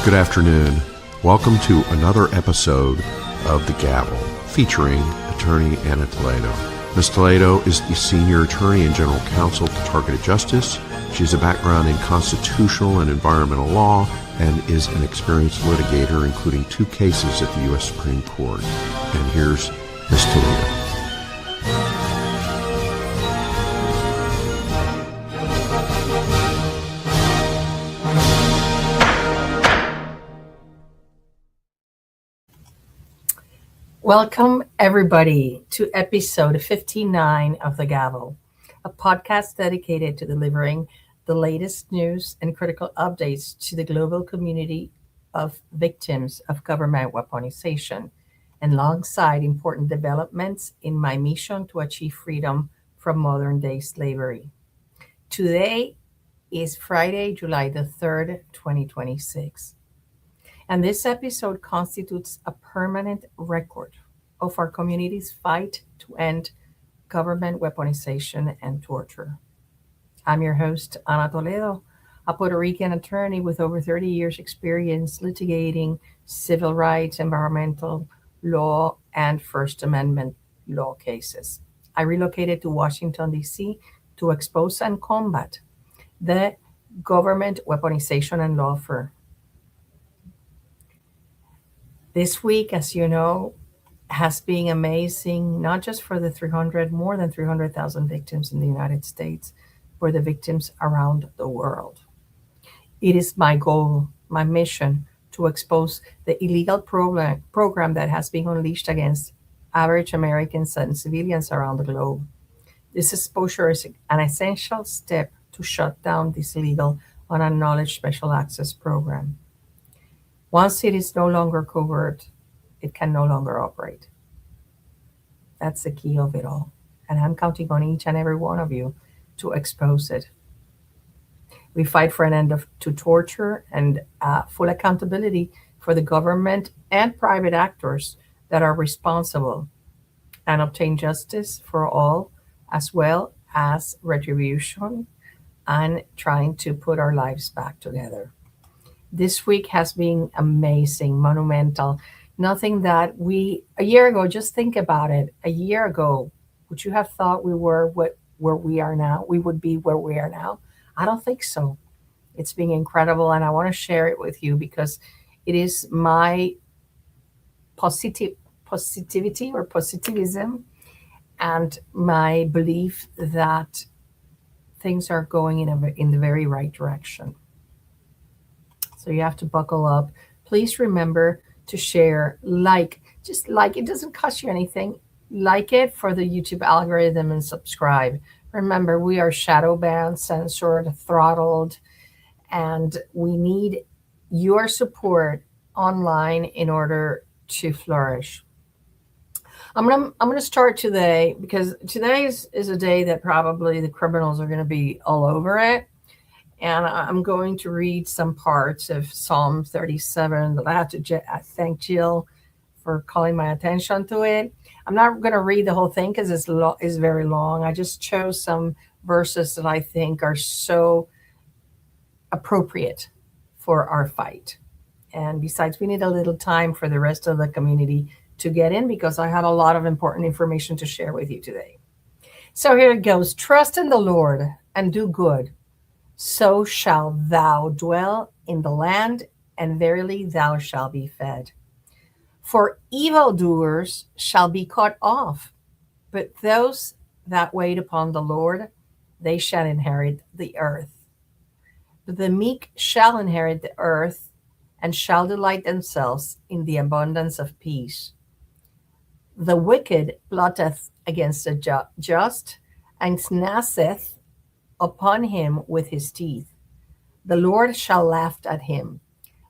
Good afternoon. Welcome to another episode of The Gavel, featuring attorney Ana Toledo. Ms. Toledo is the senior attorney and general counsel to Targeted Justice. She has a background in constitutional and environmental law and is an experienced litigator, including 2 cases at the U.S. Supreme Court. And here's Ms. Toledo. Welcome, everybody, to episode 59 of The Gavel, a podcast dedicated to delivering the latest news and critical updates to the global community of victims of government weaponization, and alongside important developments in my mission to achieve freedom from modern-day slavery. Today is Friday, July the 3rd, 2026. And this episode constitutes a permanent record of our community's fight to end government weaponization and torture. I'm your host, Ana Toledo, a Puerto Rican attorney with over 30 years' experience litigating civil rights, environmental law, and First Amendment law cases. I relocated to Washington, D.C. to expose and combat the government weaponization and lawfare. This week, as you know, has been amazing, not just for the more than 300,000 victims in the United States, but the victims around the world. It is my goal, my mission, to expose the illegal program that has been unleashed against average Americans and civilians around the globe. This exposure is an essential step to shut down this illegal, unacknowledged special access program. Once it is no longer covert, it can no longer operate. That's the key of it all. And I'm counting on each and every one of you to expose it. We fight for an end to torture and full accountability for the government and private actors that are responsible, and obtain justice for all, as well as retribution and trying to put our lives back together. This week has been amazing, monumental. Nothing that a year ago, just think about it. A year ago, would you have thought we were where we are now? We would be where we are now? I don't think so. It's been incredible, and I want to share it with you because it is my positivity or positivism and my belief that things are going in the very right direction. So you have to buckle up. Please remember to share, just like, it doesn't cost you anything. Like it for the YouTube algorithm and subscribe. Remember, we are shadow banned, censored, throttled, and we need your support online in order to flourish. I'm gonna start today because today is a day that probably the criminals are gonna be all over it. And I'm going to read some parts of Psalm 37. I have to thank Jill for calling my attention to it. I'm not going to read the whole thing because it's very long. I just chose some verses that I think are so appropriate for our fight. And besides, we need a little time for the rest of the community to get in because I have a lot of important information to share with you today. So here it goes. Trust in the Lord and do good. So shall thou dwell in the land, and verily thou shalt be fed. For evildoers shall be cut off, but those that wait upon the Lord, they shall inherit the earth. But the meek shall inherit the earth, and shall delight themselves in the abundance of peace. The wicked plotteth against the just, and snasseth upon him with his teeth. The Lord shall laugh at him,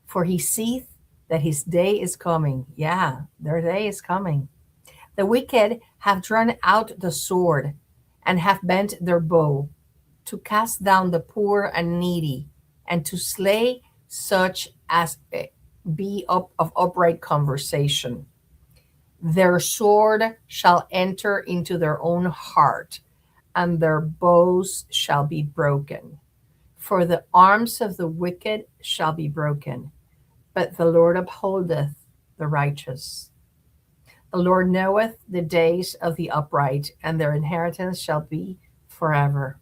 for he seeth that his day is coming. Yeah, their day is coming. The wicked have drawn out the sword and have bent their bow to cast down the poor and needy and to slay such as be of upright conversation. Their sword shall enter into their own heart, and their bows shall be broken. For the arms of the wicked shall be broken, but the Lord upholdeth the righteous. The Lord knoweth the days of the upright, and their inheritance shall be forever.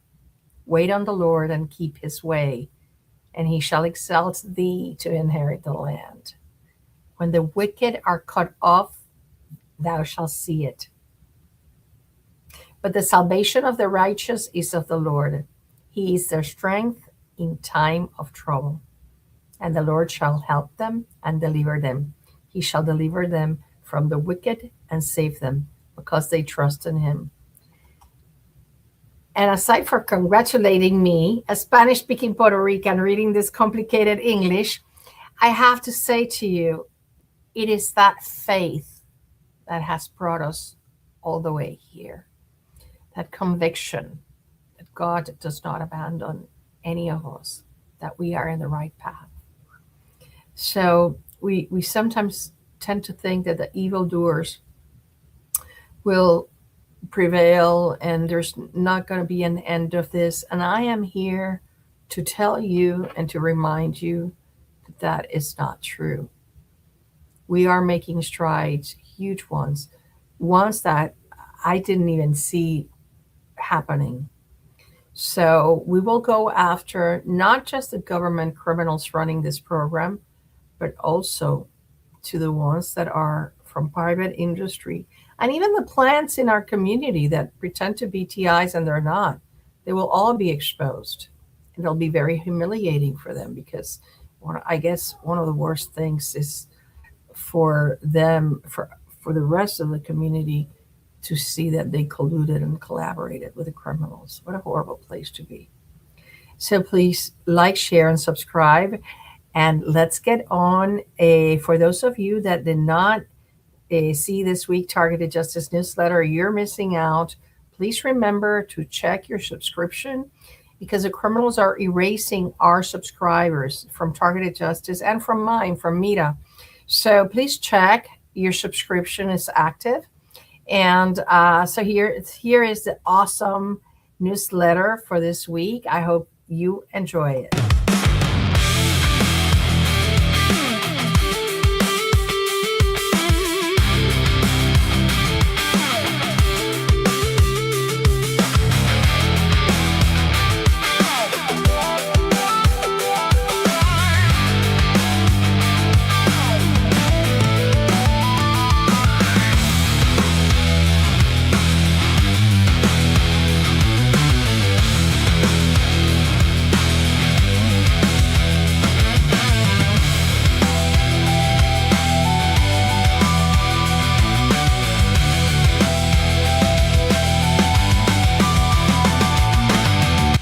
Wait on the Lord and keep his way, and he shall exalt thee to inherit the land. When the wicked are cut off, thou shalt see it. But the salvation of the righteous is of the Lord. He is their strength in time of trouble. And the Lord shall help them and deliver them. He shall deliver them from the wicked and save them, because they trust in him. And aside from congratulating me, a Spanish-speaking Puerto Rican reading this complicated English, I have to say to you, it is that faith that has brought us all the way here. That conviction that God does not abandon any of us, that we are in the right path. So we sometimes tend to think that the evildoers will prevail and there's not going to be an end of this. And I am here to tell you and to remind you that that is not true. We are making strides, huge ones that I didn't even see happening. So we will go after not just the government criminals running this program, but also to the ones that are from private industry and even the plants in our community that pretend to be TIs and they're not. They will all be exposed. And it'll be very humiliating for them because I guess one of the worst things is for them, for the rest of the community to see that they colluded and collaborated with the criminals. What a horrible place to be. So please like, share, and subscribe. And let's get on. For those of you that did not see this week Targeted Justice newsletter, you're missing out. Please remember to check your subscription because the criminals are erasing our subscribers from Targeted Justice and from mine, from Mita. So please check your subscription is active. And so here is the awesome newsletter for this week. I hope you enjoy it.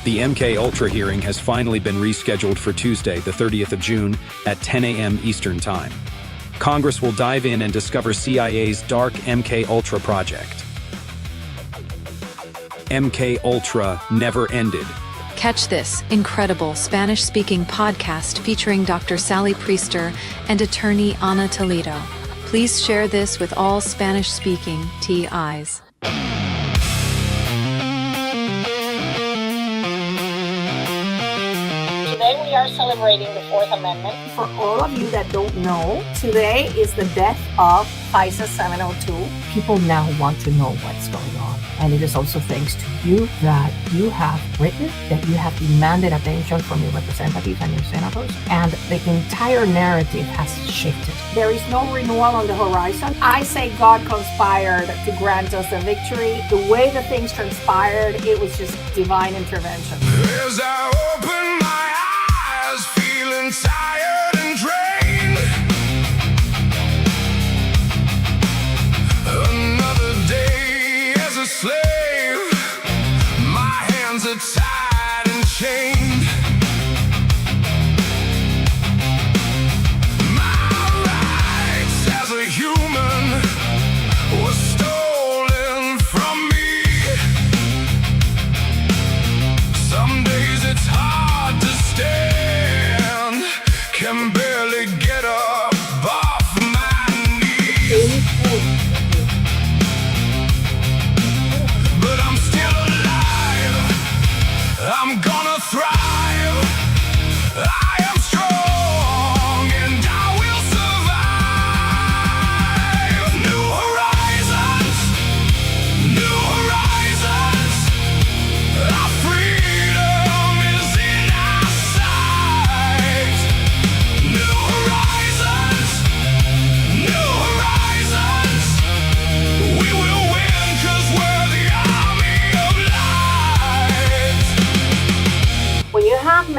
The MK Ultra hearing has finally been rescheduled for Tuesday, the 30th of June at 10 a.m. Eastern Time. Congress will dive in and discover CIA's dark MK Ultra project. MK Ultra never ended. Catch this incredible Spanish-speaking podcast featuring Dr. Sally Priester and attorney Ana Toledo. Please share this with all Spanish-speaking TIs. Today we are celebrating the Fourth Amendment. For all of you that don't know, today is the death of FISA 702. People now want to know what's going on. And it is also thanks to you that you have written, that you have demanded attention from your representatives and your senators, and the entire narrative has shifted. There is no renewal on the horizon. I say God conspired to grant us a victory. The way the things transpired, it was just divine intervention. As I open my eyes, feeling tired and drained, another day as a slave, my hands are tied and chained. My rights as a human were stolen from me. Some days it's hard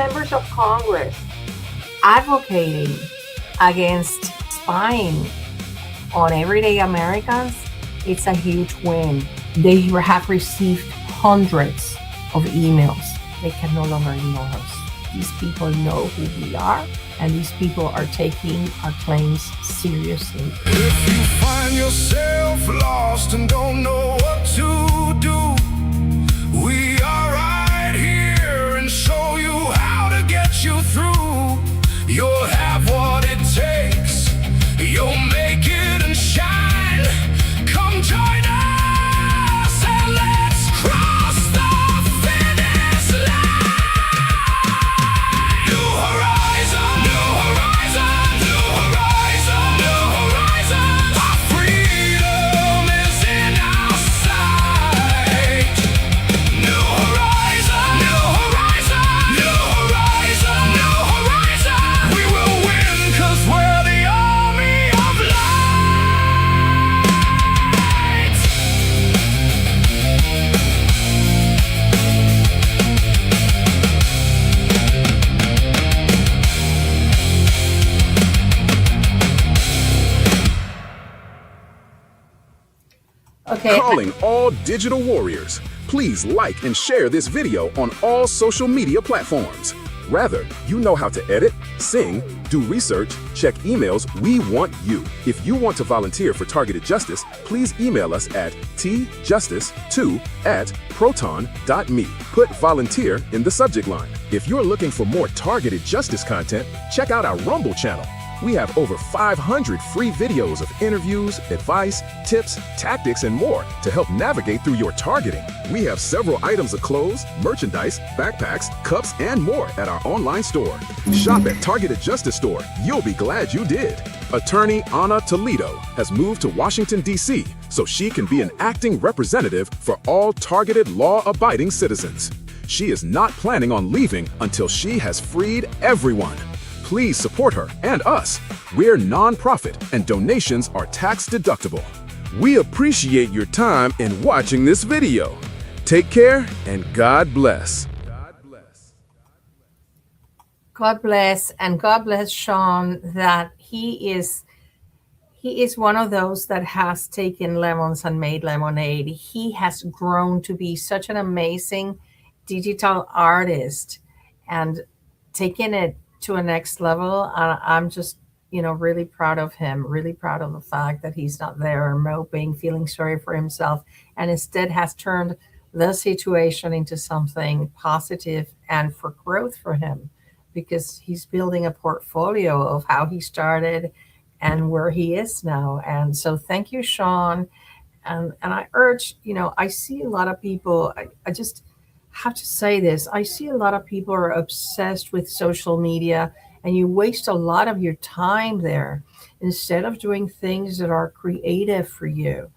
members of Congress advocating against spying on everyday Americans, it's a huge win. They have received hundreds of emails. They can no longer ignore us. These people know who we are, and these people are taking our claims seriously. If you find yourself lost and don't know what to do, we are right here and show you how to get you through. You'll have what it takes. You'll make it and shine. Come join us and let's cross the finish line. New horizon, new horizon, new horizon, new horizon. Our freedom is in our sight. New horizon, new horizon, new horizon, new horizon. We will win 'cause we're the army of light. Okay, Calling all digital warriors. Please like and share this video on all social media platforms. Rather, you know how to edit, sing, do research, check emails. We want you. If you want to volunteer for targeted justice, please email us at tjustice2@proton.me. Put volunteer in the subject line. If you're looking for more targeted justice content, check out our Rumble channel. We have over 500 free videos of interviews, advice, tips, tactics, and more to help navigate through your targeting. We have several items of clothes, merchandise, backpacks, cups, and more at our online store. Shop at Targeted Justice Store. You'll be glad you did. Attorney Ana Toledo has moved to Washington, D.C., so she can be an acting representative for all targeted law-abiding citizens. She is not planning on leaving until she has freed everyone. Please support her and us. We're non-profit and donations are tax deductible. We appreciate your time in watching this video. Take care and God bless. God bless, and God bless Sean that he is one of those that has taken lemons and made lemonade. He has grown to be such an amazing digital artist and taken it to a next level. I'm just, really proud of him, really proud of the fact that he's not there moping, feeling sorry for himself, and instead has turned the situation into something positive and for growth for him, because he's building a portfolio of how he started and where he is now. And so thank you, Sean. And I urge, I see a lot of people, I just have to say this. I see a lot of people are obsessed with social media, and you waste a lot of your time there instead of doing things that are creative for you.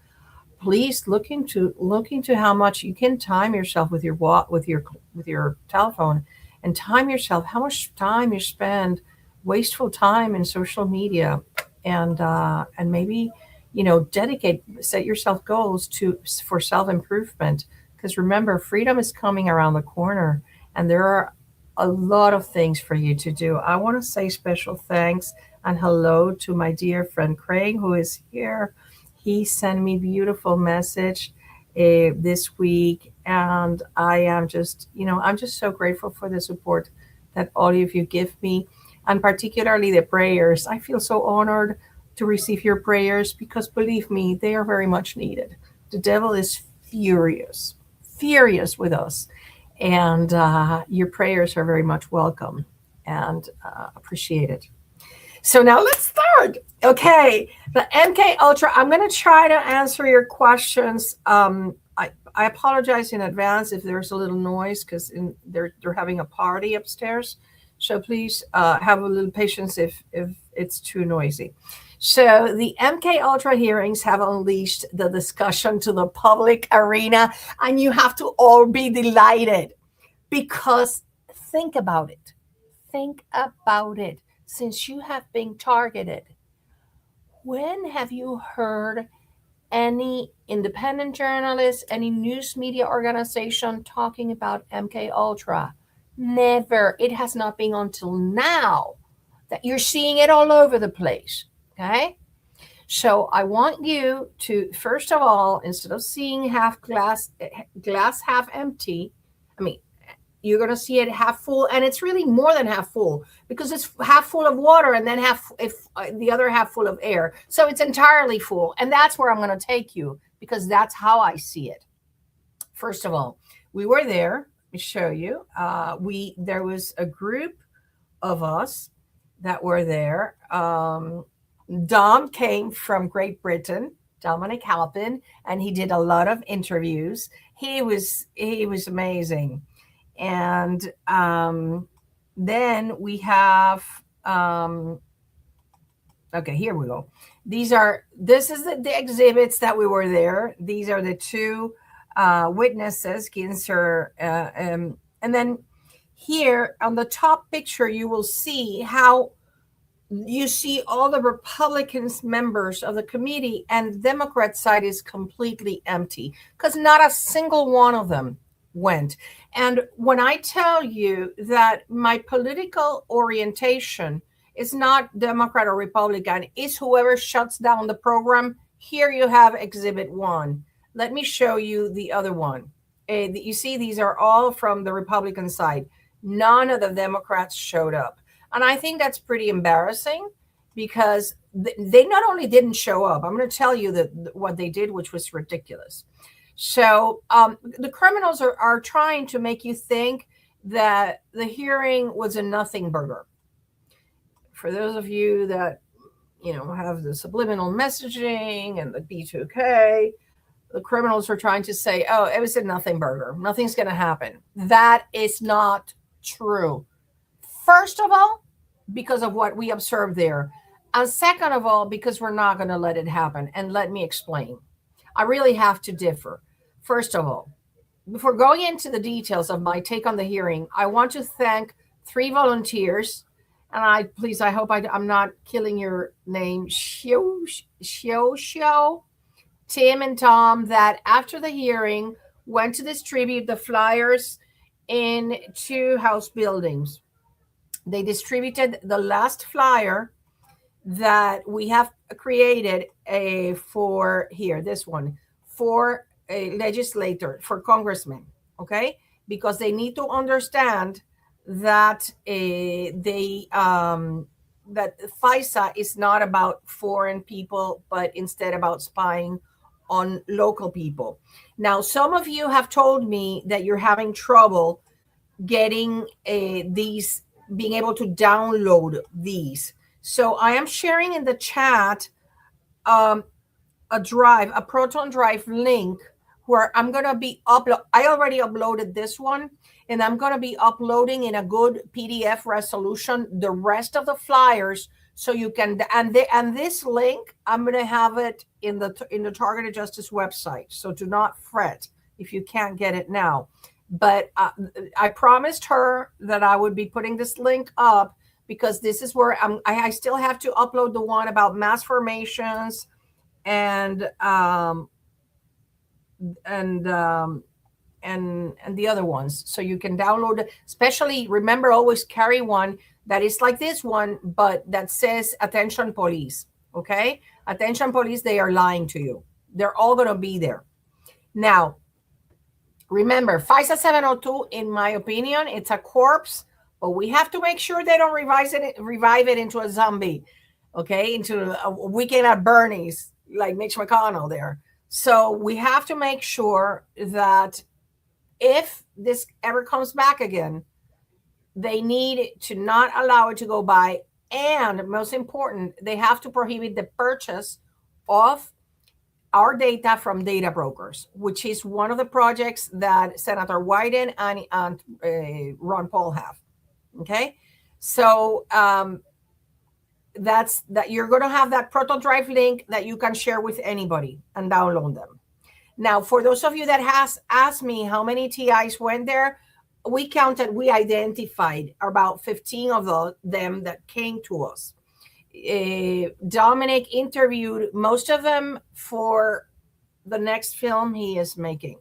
Please look into how much you can time yourself with your telephone, and time yourself how much time you spend wasteful time in social media, and maybe set yourself goals for self-improvement, because remember, freedom is coming around the corner and there are a lot of things for you to do. I want to say special thanks and hello to my dear friend Craig, who is here. He sent me a beautiful message this week, and I am just, I'm just so grateful for the support that all of you give me, and particularly the prayers. I feel so honored to receive your prayers, because believe me, they are very much needed. The devil is furious with us, and your prayers are very much welcome and appreciated. So now let's start. Okay, the MK Ultra. I'm going to try to answer your questions. I apologize in advance if there's a little noise, because they're having a party upstairs. So please have a little patience if it's too noisy. So the MK Ultra hearings have unleashed the discussion to the public arena, and you have to all be delighted, because think about it. Think about it. Since you have been targeted, when have you heard any independent journalist, any news media organization talking about MK Ultra? Never. It has not been until now that you're seeing it all over the place. Okay? So I want you to, first of all, instead of seeing glass half empty, I mean, you're going to see it half full, and it's really more than half full because it's half full of water and then the other half full of air. So it's entirely full, and that's where I'm going to take you because that's how I see it. First of all, we were there. Let me show you. There was a group of us that were there. Dom came from Great Britain, Dominic Halpin, and he did a lot of interviews. He was amazing. And then we have okay, here we go. This is the exhibits that we were there. These are the two witnesses, Ginser, and then here on the top picture, you will see how you see all the Republicans members of the committee, and the Democrat side is completely empty because not a single one of them went. And when I tell you that my political orientation is not Democrat or Republican, it's whoever shuts down the program, here you have exhibit 1. Let me show you the other one. You see, these are all from the Republican side. None of the Democrats showed up. And I think that's pretty embarrassing because they not only didn't show up, I'm going to tell you what they did, which was ridiculous. So the criminals are trying to make you think that the hearing was a nothing burger. For those of you that, have the subliminal messaging and the B2K, the criminals are trying to say, oh, it was a nothing burger. Nothing's going to happen. That is not true. First of all, because of what we observed there. And second of all, because we're not going to let it happen. And let me explain. I really have to differ. First of all, before going into the details of my take on the hearing, I want to thank 3 volunteers. And I hope I'm not killing your name, Shio, Tim and Tom, that after the hearing went to distribute the flyers in 2 house buildings. They distributed the last flyer that we have created for a legislator, for congressmen, okay? Because they need to understand that that FISA is not about foreign people, but instead about spying on local people. Now, some of you have told me that you're having trouble getting being able to download these. So I am sharing in the chat a Proton Drive link where I'm going to be I already uploaded this one, and I'm going to be uploading in a good PDF resolution the rest of the flyers so you can, and this link, I'm going to have it in the Targeted Justice website. So do not fret if you can't get it now. But I promised her that I would be putting this link up because this is where I still have to upload the one about mass formations and the other ones. So you can download it. Especially, remember, always carry one that is like this one, but that says "Attention Police." Okay, attention police, they are lying to you. They're all going to be there. Now, remember, FISA 702, in my opinion, it's a corpse, but we have to make sure they don't revive it into a zombie, okay, into a Weekend at Bernie's, like Mitch McConnell there. So we have to make sure that if this ever comes back again, they need to not allow it to go by. And most important, they have to prohibit the purchase of our data from data brokers, which is one of the projects that Senator Wyden and Ron Paul have. Okay, so that's that. You're going to have that Proton Drive link that you can share with anybody and download them. Now, for those of you that has asked me how many TIs went there, we identified about 15 of them that came to us. Dominic interviewed most of them for the next film he is making.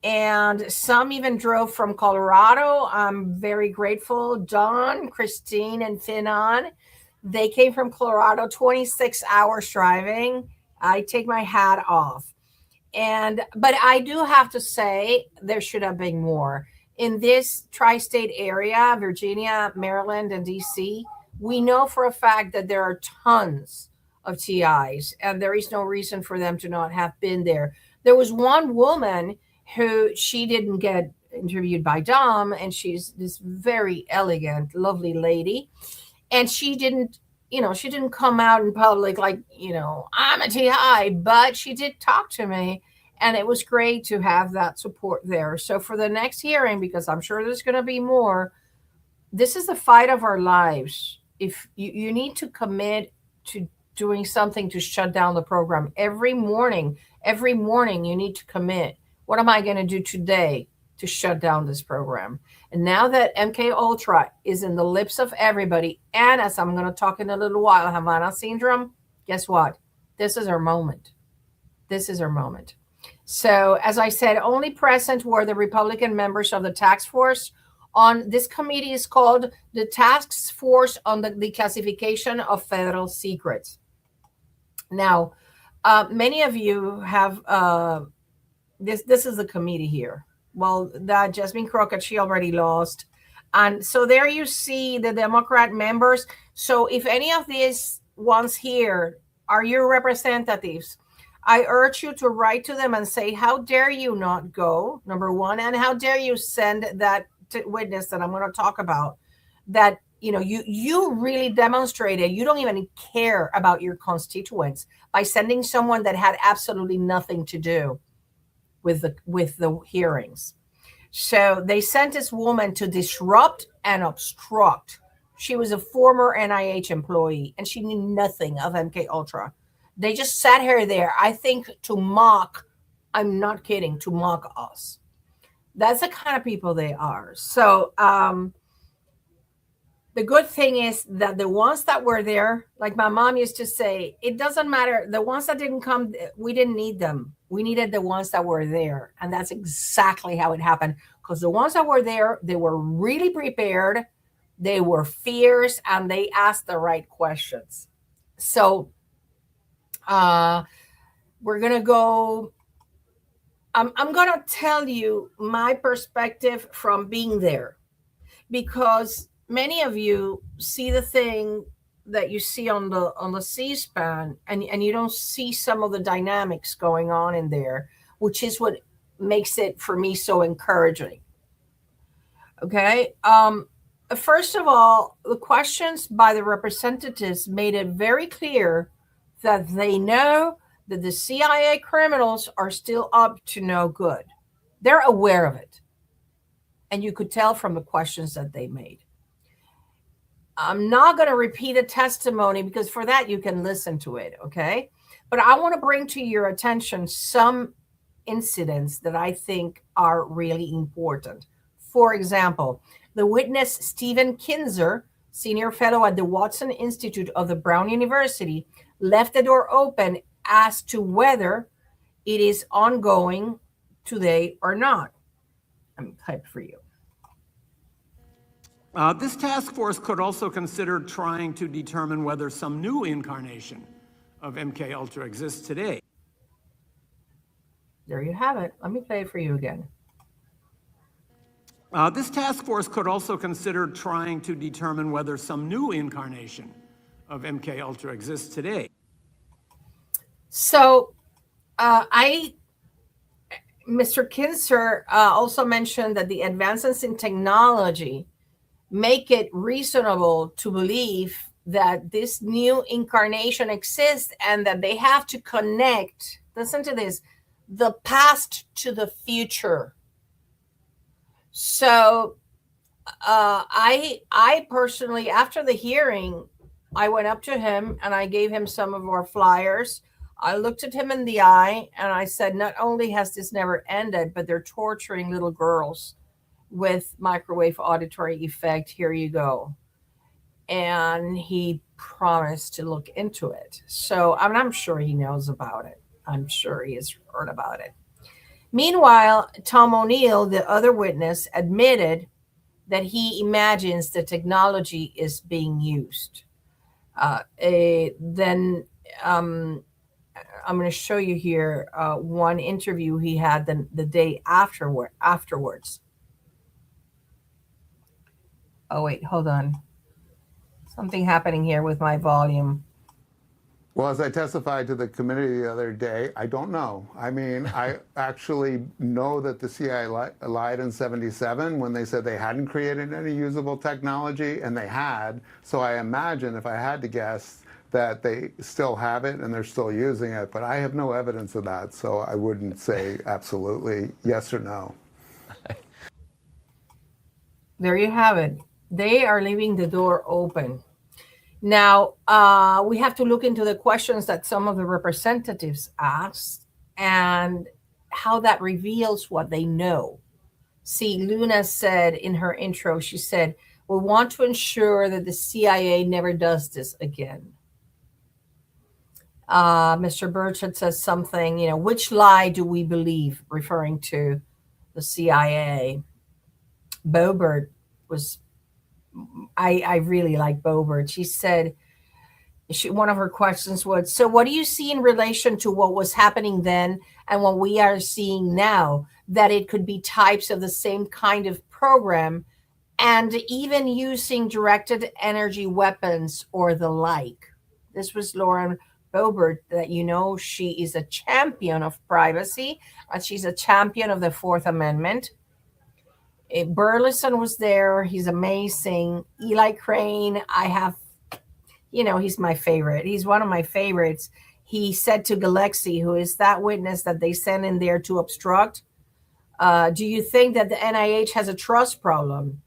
And some even drove from Colorado. I'm very grateful. Don, Christine, and Finan, they came from Colorado, 26 hours driving. I take my hat off. But I do have to say there should have been more. In this tri-state area, Virginia, Maryland, and DC, we know for a fact that there are tons of TIs, and there is no reason for them to not have been there. There was one woman who she didn't get interviewed by Dom, and she's this very elegant, lovely lady. And she didn't come out in public like, I'm a TI, but she did talk to me. And it was great to have that support there. So for the next hearing, because I'm sure there's going to be more, this is the fight of our lives. If you need to commit to doing something to shut down the program every morning you need to commit. What am I going to do today to shut down this program? And now that MK Ultra is in the lips of everybody, and as I'm going to talk in a little while, Havana syndrome, guess what? This is our moment. This is our moment. So as I said, only present were the Republican members of the task force. On this committee is called the Task Force on the Declassification of Federal Secrets. Now, many of you have this is the committee here. Well, that Jasmine Crockett, she already lost. And so there you see the Democrat members. So if any of these ones here are your representatives, I urge you to write to them and say, how dare you not go, number one, and how dare you send that witness that I'm going to talk about, that you really demonstrated you don't even care about your constituents by sending someone that had absolutely nothing to do with the hearings. So they sent this woman to disrupt and obstruct. She was a former NIH employee, and she knew nothing of MK Ultra. They just sat her there, I think, to mock. I'm not kidding, to mock us. That's the kind of people they are. So the good thing is that the ones that were there, like my mom used to say, it doesn't matter. The ones that didn't come, we didn't need them. We needed the ones that were there. And that's exactly how it happened. Because the ones that were there, they were really prepared. They were fierce, and they asked the right questions. So we're going to go. I'm going to tell you my perspective from being there, because many of you see the thing that you see on the C-SPAN, and you don't see some of the dynamics going on in there, which is what makes it for me so encouraging. Okay. First of all, the questions by the representatives made it very clear that they know that the CIA criminals are still up to no good. They're aware of it. And you could tell from the questions that they made. I'm not going to repeat a testimony, because for that you can listen to it, okay? But I want to bring to your attention some incidents that I think are really important. For example, the witness Stephen Kinzer, senior fellow at the Watson Institute of the Brown University, left the door open as to whether it is ongoing today or not. I'm typed for you. This task force could also consider trying to determine whether some new incarnation of MK Ultra exists today. There you have it. Let me play it for you again. This task force could also consider trying to determine whether some new incarnation of MK Ultra exists today. So Mr. Kinzer also mentioned that the advances in technology make it reasonable to believe that this new incarnation exists, and that they have to connect, listen to this, the past to the future. So I personally, after the hearing, I went up to him and I gave him some of our flyers. I looked at him in the eye and I said, not only has this never ended, but they're torturing little girls with microwave auditory effect. Here you go. And he promised to look into it. So I'm sure he knows about it. I'm sure he has heard about it. Meanwhile, Tom O'Neill, the other witness, admitted that he imagines the technology is being used. Then I'm going to show you here one interview he had the day afterwards. Oh, wait, hold on. Something happening here with my volume. Well, as I testified to the committee the other day, I don't know. I mean, I actually know that the CIA lied in '77 when they said they hadn't created any usable technology, and they had. So I imagine, if I had to guess, that they still have it and they're still using it. But I have no evidence of that, so I wouldn't say absolutely yes or no. There you have it. They are leaving the door open. Now, we have to look into the questions that some of the representatives asked and how that reveals what they know. See, Luna said in her intro, she said, we want to ensure that the CIA never does this again. Mr. Burchett says something, which lie do we believe, referring to the CIA. Boebert was, I really like Boebert. She said, one of her questions was, so what do you see in relation to what was happening then and what we are seeing now, that it could be types of the same kind of program and even using directed energy weapons or the like? This was Lauren Boebert, that she is a champion of privacy, and she's a champion of the Fourth Amendment. Burleson was there. He's amazing. Eli Crane, he's my favorite. He's one of my favorites. He said to Galaxy, who is that witness that they sent in there to obstruct, do you think that the NIH has a trust problem?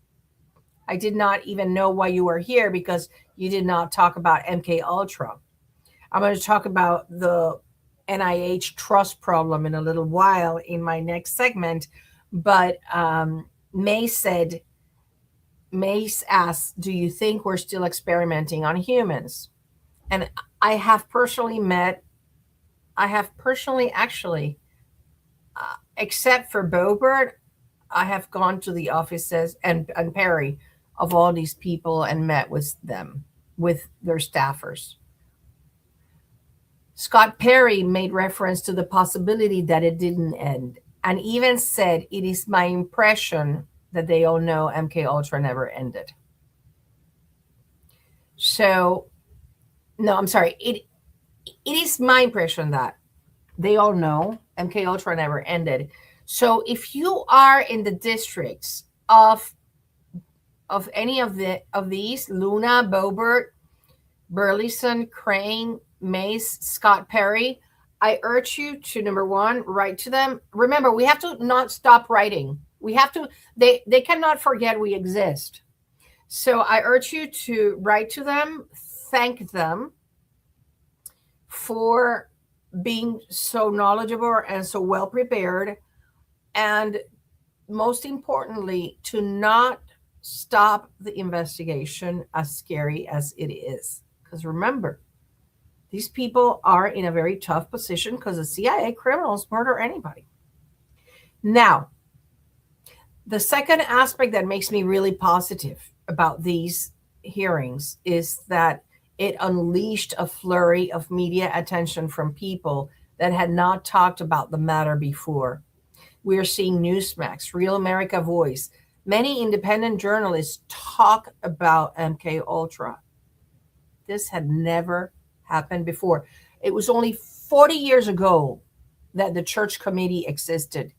I did not even know why you were here because you did not talk about MK Ultra. I'm going to talk about the NIH trust problem in a little while in my next segment. But Mace asked, do you think we're still experimenting on humans? And I have personally actually, except for Boebert, I have gone to the offices and Perry of all these people and met with them, with their staffers. Scott Perry made reference to the possibility that it didn't end, and even said, it is my impression that they all know MK Ultra never ended. So, no, I'm sorry. It is my impression that they all know MK Ultra never ended. So if you are in the districts of any of these, Luna, Boebert, Burleson, Crane, Mace, Scott Perry, I urge you to, number one, write to them. Remember, we have to not stop writing. We have to, they cannot forget we exist. So I urge you to write to them, thank them for being so knowledgeable and so well prepared. And most importantly, to not stop the investigation, as scary as it is. Because remember, these people are in a very tough position because the CIA criminals murder anybody. Now, the second aspect that makes me really positive about these hearings is that it unleashed a flurry of media attention from people that had not talked about the matter before. We are seeing Newsmax, Real America Voice, many independent journalists talk about MK Ultra. This had never happened before. It was only 40 years ago that the Church Committee existed.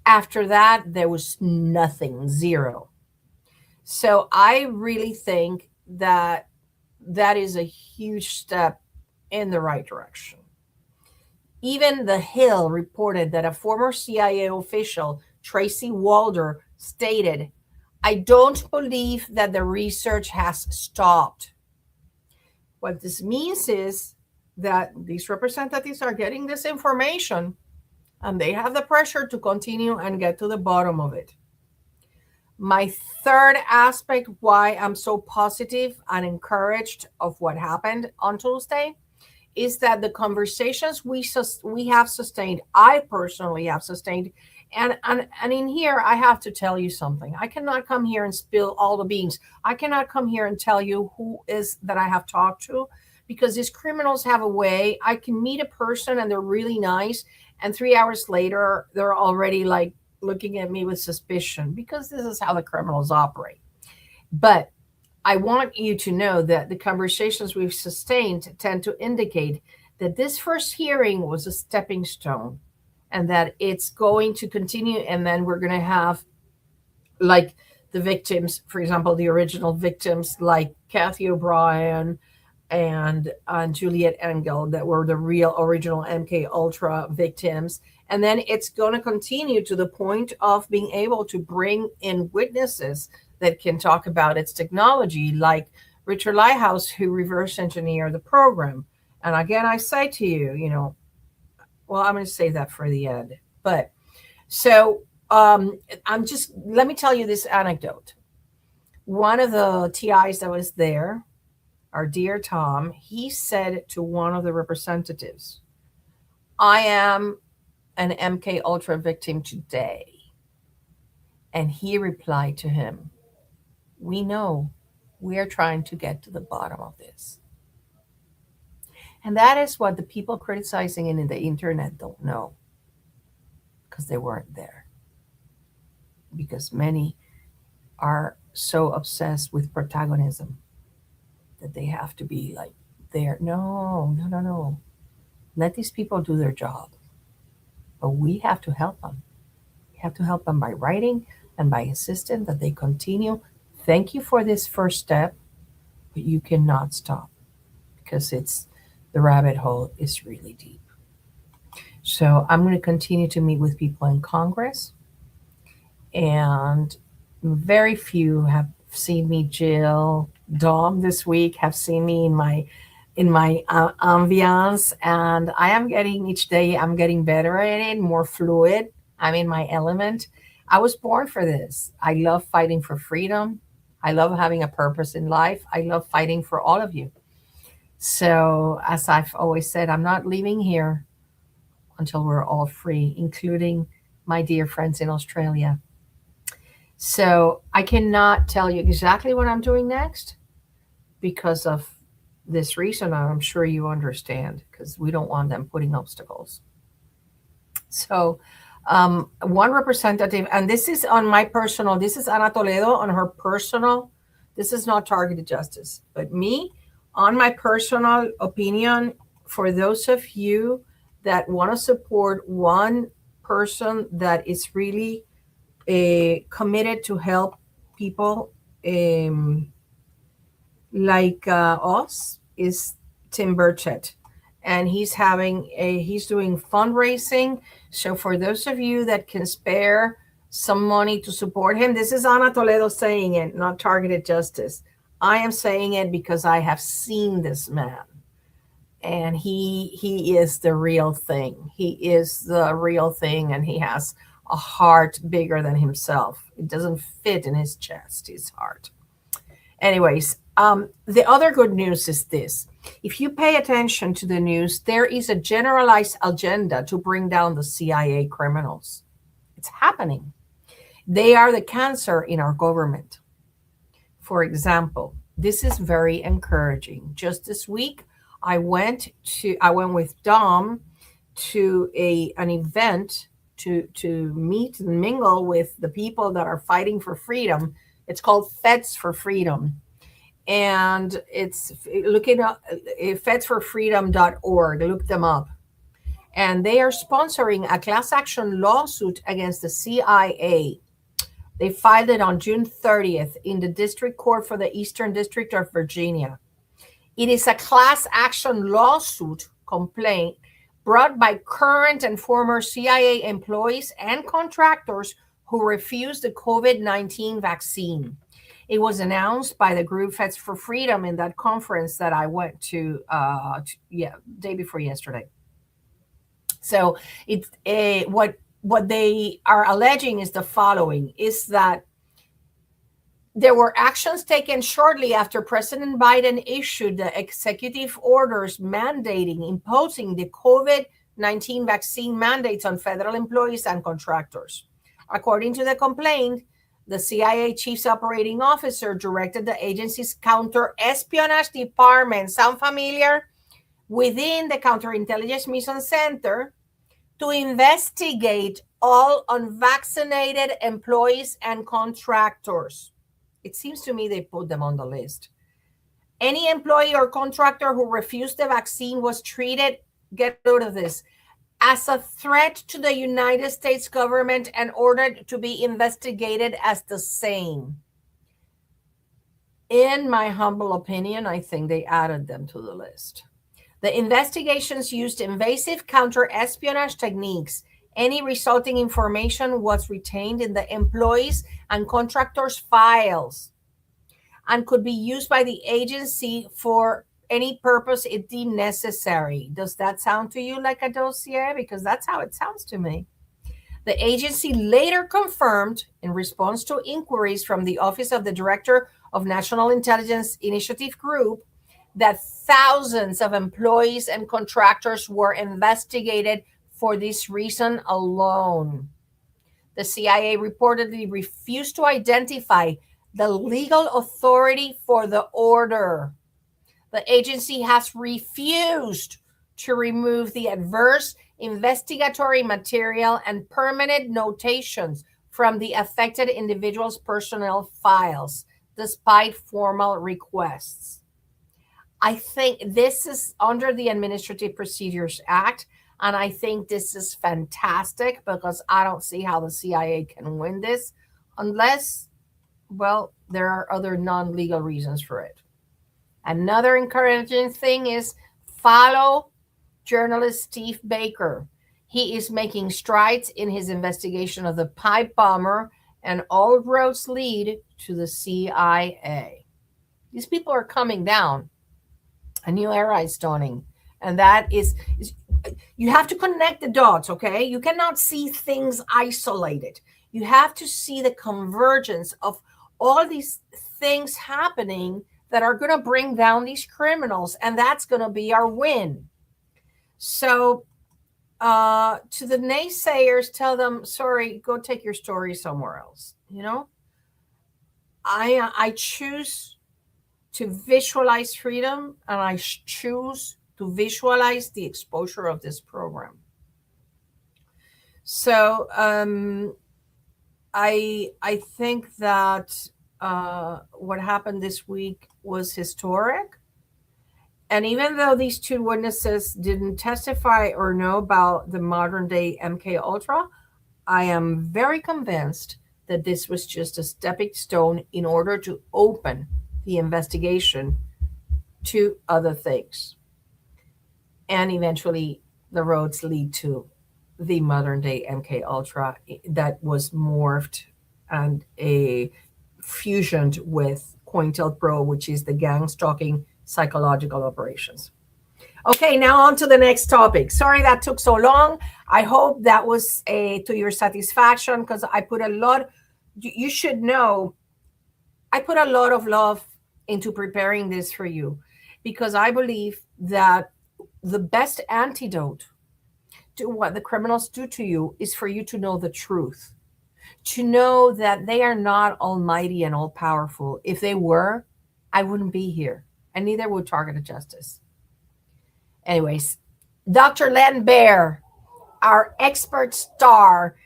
After that, there was nothing, zero. So I really think that that is a huge step in the right direction. Even The Hill reported that a former CIA official, Tracy Walder, stated, I don't believe that the research has stopped. What this means is that these representatives are getting this information and they have the pressure to continue and get to the bottom of it. My third aspect, why I'm so positive and encouraged of what happened on Tuesday, is that the conversations we have sustained, I personally have sustained And in here, I have to tell you something. I cannot come here and spill all the beans. I cannot come here and tell you who is that I have talked to, because these criminals have a way. I can meet a person and they're really nice, and 3 hours later, they're already like looking at me with suspicion, because this is how the criminals operate. But I want you to know that the conversations we've sustained tend to indicate that this first hearing was a stepping stone, and that it's going to continue. And then we're going to have, like, the victims, for example, the original victims like Kathy O'Brien and Juliet Engel, that were the real original MK Ultra victims. And then it's going to continue to the point of being able to bring in witnesses that can talk about its technology, like Richard Lighthouse, who reverse engineered the program. And again, I say to you, well, I'm going to save that for the end. But so let me tell you this anecdote. One of the TIs that was there, our dear Tom, he said to one of the representatives, I am an MK Ultra victim today. And he replied to him, we know, we are trying to get to the bottom of this. And that is what the people criticizing it in the internet don't know, because they weren't there. Because many are so obsessed with protagonism that they have to be like there. No. Let these people do their job. But we have to help them. We have to help them by writing and by insisting that they continue. Thank you for this first step, but you cannot stop, because the rabbit hole is really deep. So I'm going to continue to meet with people in Congress, and very few have seen me. Jill, Dom this week have seen me in my ambiance, and I am getting, each day I'm getting better at it, more fluid. I'm in my element. I was born for this. I love fighting for freedom. I love having a purpose in life. I love fighting for all of you. So, as I've always said, I'm not leaving here until we're all free, including my dear friends in Australia. So I cannot tell you exactly what I'm doing next because of this reason. I'm sure you understand, because we don't want them putting obstacles. So one representative, and this is on my personal, this is Ana Toledo on her personal, this is not targeted justice, but me, on my personal opinion, for those of you that want to support one person that is really committed to help people like us, is Tim Burchett. And he's doing fundraising. So for those of you that can spare some money to support him, this is Ana Toledo saying it, not targeted justice. I am saying it because I have seen this man, and he is the real thing. He is the real thing, and he has a heart bigger than himself. It doesn't fit in his chest, his heart. Anyways, the other good news is this. If you pay attention to the news, there is a generalized agenda to bring down the CIA criminals. It's happening. They are the cancer in our government. For example, this is very encouraging. Just this week, I went with Dom to an event to meet and mingle with the people that are fighting for freedom. It's called Feds for Freedom. And it's looking up fedsforfreedom.org. Look them up. And they are sponsoring a class action lawsuit against the CIA. They filed it on June 30th in the District Court for the Eastern District of Virginia. It is a class action lawsuit complaint brought by current and former CIA employees and contractors who refused the COVID-19 vaccine. It was announced by the group Feds for Freedom in that conference that I went to, day before yesterday. So it's what they are alleging is the following: is that there were actions taken shortly after President Biden issued the executive orders imposing the COVID 19 vaccine mandates on federal employees and contractors. According to the complaint, the CIA chief's operating officer directed the agency's counter-espionage department, sound familiar, within the Counterintelligence Mission Center, to investigate all unvaccinated employees and contractors. It seems to me they put them on the list. Any employee or contractor who refused the vaccine was treated, get rid of this, as a threat to the United States government and ordered to be investigated as the same. In my humble opinion, I think they added them to the list. The investigations used invasive counter-espionage techniques. Any resulting information was retained in the employees' and contractors' files and could be used by the agency for any purpose it deemed necessary. Does that sound to you like a dossier? Because that's how it sounds to me. The agency later confirmed, in response to inquiries from the Office of the Director of National Intelligence Initiative Group, that thousands of employees and contractors were investigated for this reason alone. The CIA reportedly refused to identify the legal authority for the order. The agency has refused to remove the adverse investigatory material and permanent notations from the affected individuals' personnel files, despite formal requests. I think this is under the Administrative Procedures Act, and I think this is fantastic because I don't see how the CIA can win this unless, well, there are other non-legal reasons for it. Another encouraging thing is follow journalist Steve Baker. He is making strides in his investigation of the pipe bomber, and all roads lead to the CIA. These people are coming down. A new era is dawning. And that is you have to connect the dots, okay? You cannot see things isolated. You have to see the convergence of all these things happening that are going to bring down these criminals, and that's going to be our win. So to the naysayers, tell them, sorry, go take your story somewhere else. You know, I choose to visualize freedom, and I choose to visualize the exposure of this program. So I think that what happened this week was historic. And even though these two witnesses didn't testify or know about the modern day MK Ultra, I am very convinced that this was just a stepping stone in order to open the investigation to other things. And eventually the roads lead to the modern day MK Ultra that was morphed and fusioned with COINTELPRO, which is the gang stalking psychological operations. Okay, now on to the next topic. Sorry that took so long. I hope that was to your satisfaction, because I put a lot, you should know, I put a lot of love into preparing this for you, because I believe that the best antidote to what the criminals do to you is for you to know the truth, to know that they are not almighty and all powerful. If they were, I wouldn't be here, and neither would Targeted Justice. Anyways, Dr. Len Baer, our expert star,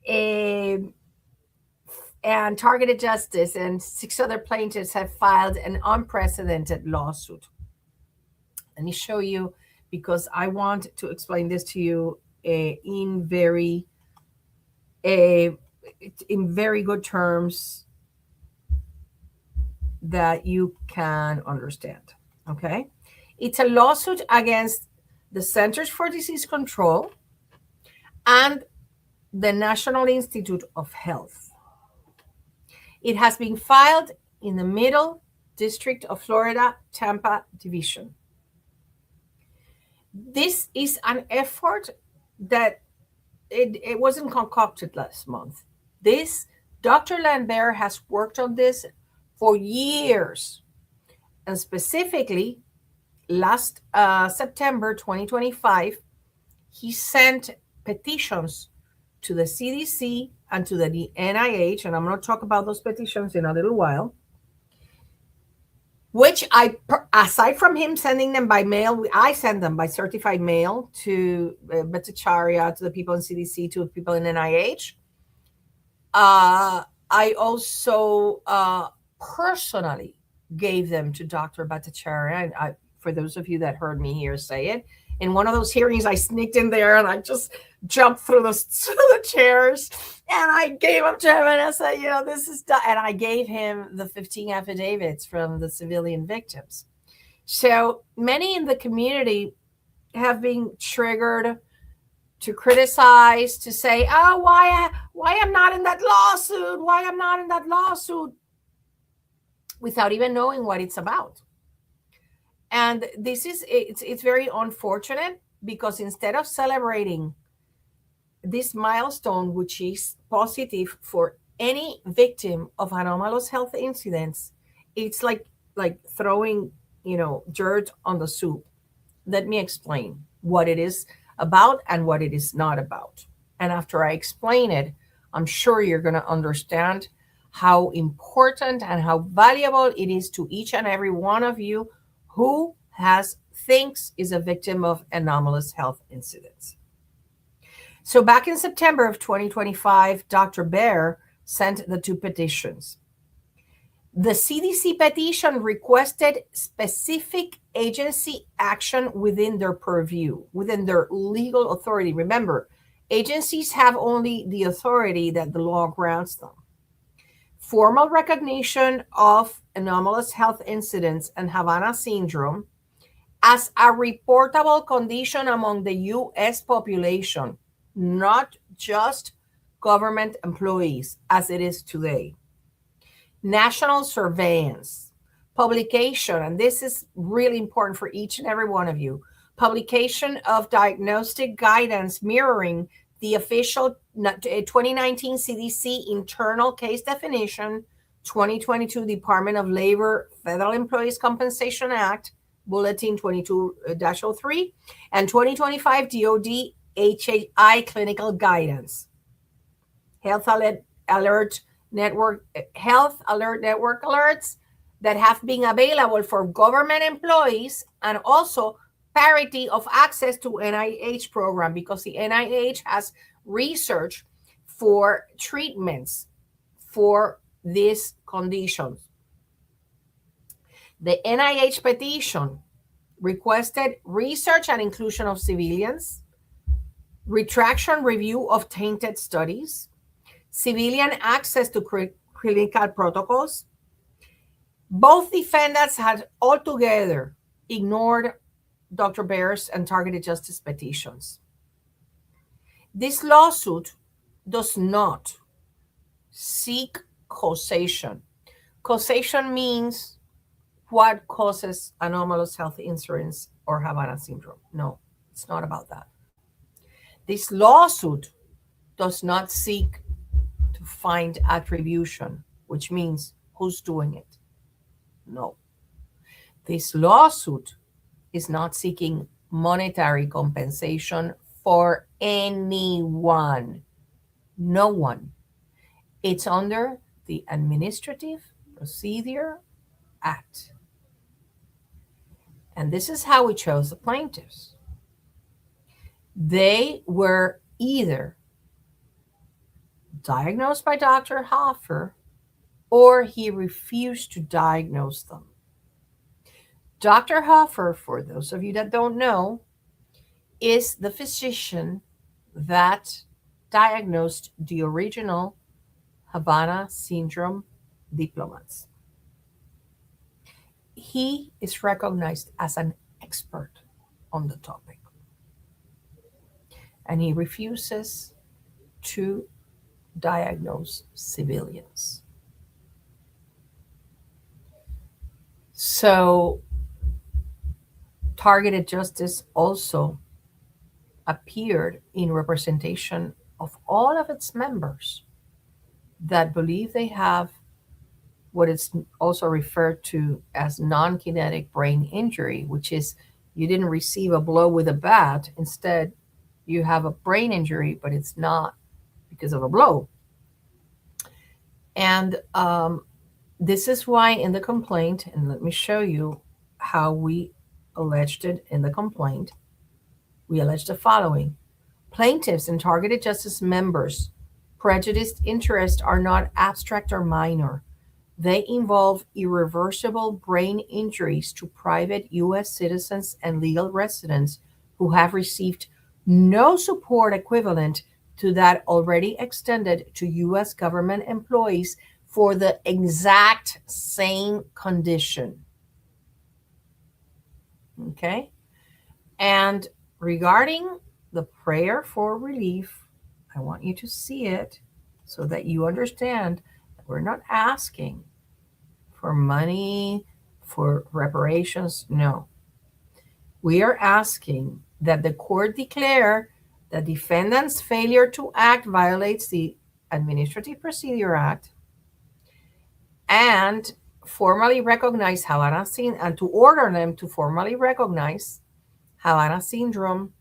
and Targeted Justice and 6 other plaintiffs have filed an unprecedented lawsuit. Let me show you, because I want to explain this to you in very good terms that you can understand. Okay, it's a lawsuit against the Centers for Disease Control and the National Institute of Health. It has been filed in the Middle District of Florida, Tampa Division. This is an effort that it wasn't concocted last month. Dr. Len Baer has worked on this for years. And specifically, last September 2025, he sent petitions to the CDC and to the NIH, and I'm going to talk about those petitions in a little while, which aside from him sending them by mail, I send them by certified mail to Bhattacharya, to the people in CDC, to the people in NIH. I also personally gave them to Dr. Bhattacharya. And for those of you that heard me here say it, in one of those hearings, I sneaked in there and I just jumped through the chairs and I gave them to him and I said, this is done. And I gave him the 15 affidavits from the civilian victims. So many in the community have been triggered to criticize, to say, oh, why I'm not in that lawsuit, without even knowing what it's about. And it's very unfortunate, because instead of celebrating this milestone, which is positive for any victim of anomalous health incidents, it's like throwing, dirt on the soup. Let me explain what it is about and what it is not about. And after I explain it, I'm sure you're going to understand how important and how valuable it is to each and every one of you who thinks is a victim of anomalous health incidents. So back in September of 2025, Dr. Baer sent the two petitions. The CDC petition requested specific agency action within their purview, within their legal authority. Remember, agencies have only the authority that the law grants them. Formal recognition of anomalous health incidents and Havana syndrome as a reportable condition among the U.S. population, not just government employees as it is today. National surveillance, publication, and this is really important for each and every one of you, publication of diagnostic guidance mirroring the official 2019 CDC internal case definition, 2022 Department of Labor Federal Employees Compensation Act, Bulletin 22-03, and 2025 DOD HAI clinical guidance. Health alert network alerts that have been available for government employees, and also parity of access to NIH program, because the NIH has research for treatments for these conditions. The NIH petition requested research and inclusion of civilians, retraction review of tainted studies, civilian access to clinical protocols. Both defendants had altogether ignored Dr. Baer's and targeted justice petitions. This lawsuit does not seek causation. Causation means what causes anomalous health incidents or Havana syndrome. No, it's not about that. This lawsuit does not seek to find attribution, which means who's doing it. No. This lawsuit is not seeking monetary compensation for anyone. No one. It's under the Administrative Procedure Act. And this is how we chose the plaintiffs. They were either diagnosed by Dr. Hoffer or he refused to diagnose them. Dr. Hoffer, for those of you that don't know, is the physician that diagnosed the original Havana syndrome diplomats. He is recognized as an expert on the topic. And he refuses to diagnose civilians. So targeted justice also appeared in representation of all of its members that believe they have what is also referred to as non-kinetic brain injury, which is you didn't receive a blow with a bat. Instead, you have a brain injury, but it's not because of a blow. And this is why in the complaint, and let me show you how we alleged it in the complaint. We alleged the following. Plaintiffs and targeted justice members' prejudiced interests are not abstract or minor. They involve irreversible brain injuries to private U.S. citizens and legal residents who have received no support equivalent to that already extended to U.S. government employees for the exact same condition. Okay? And regarding the prayer for relief, I want you to see it so that you understand that we're not asking for money, for reparations. No. We are asking that the court declare the defendant's failure to act violates the Administrative Procedure Act and formally recognize Havana syndrome, and to order them to formally recognize Havana syndrome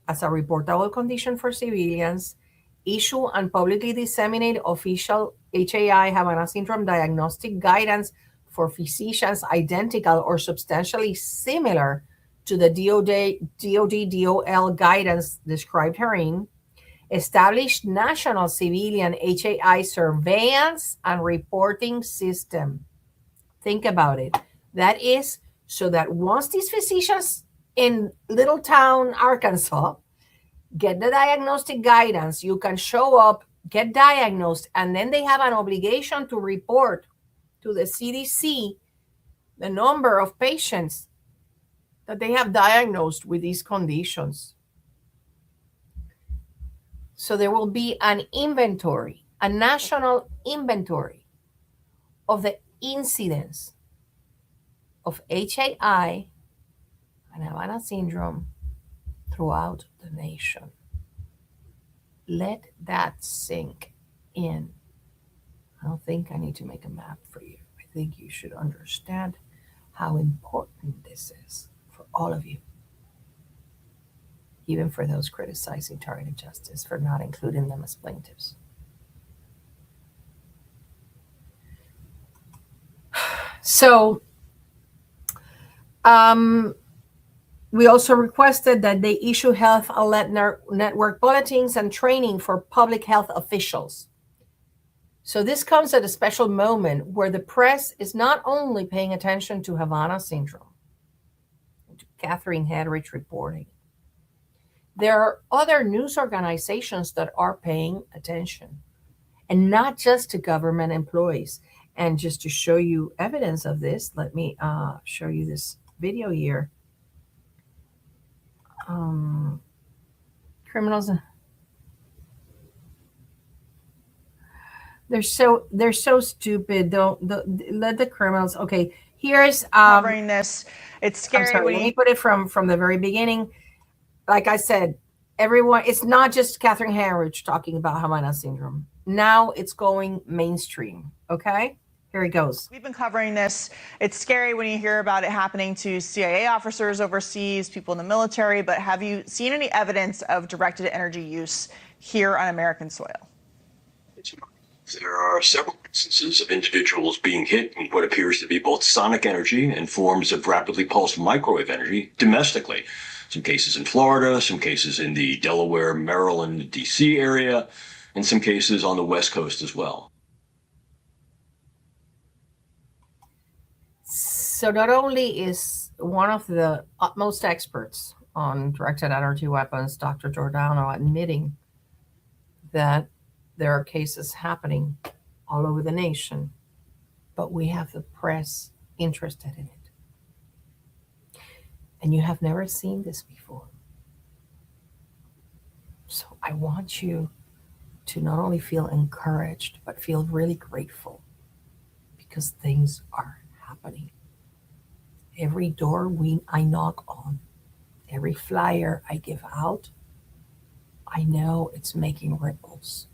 as a reportable condition for civilians, issue and publicly disseminate official HAI Havana syndrome diagnostic guidance for physicians identical or substantially similar to the DOD-DOL guidance described herein, establish national civilian HAI surveillance and reporting system. Think about it. That is so that once these physicians in little town Arkansas get the diagnostic guidance, you can show up, get diagnosed, and then they have an obligation to report to the CDC the number of patients that they have diagnosed with these conditions. So there will be an inventory, a national inventory of the incidence of HAI and Havana syndrome throughout the nation. Let that sink in. I don't think I need to make a map for you. I think you should understand how important this is for all of you, even for those criticizing targeted justice for not including them as plaintiffs. So, we also requested that they issue health alert network bulletins and training for public health officials. So this comes at a special moment where the press is not only paying attention to Havana syndrome, to Catherine Henrich reporting. There are other news organizations that are paying attention, and not just to government employees. And just to show you evidence of this, let me show you this video here. Criminals, they're so stupid. Let the criminals. Okay, here's covering this. It's scary. I'm sorry, let me put it from the very beginning. Like I said, everyone, it's not just Catherine Henrich talking about Havana syndrome. Now it's going mainstream. Okay, here it goes. We've been covering this. It's scary when you hear about it happening to CIA officers overseas, people in the military, but have you seen any evidence of directed energy use here on American soil? There are several instances of individuals being hit in what appears to be both sonic energy and forms of rapidly pulsed microwave energy domestically. Some cases in Florida, some cases in the Delaware, Maryland, D.C. area, and some cases on the West Coast as well. So not only is one of the utmost experts on directed energy weapons, Dr. Giordano, admitting that there are cases happening all over the nation, but we have the press interested in it. And you have never seen this before. So I want you to not only feel encouraged, but feel really grateful because things are happening. Every door I knock on, every flyer I give out, I know it's making ripples.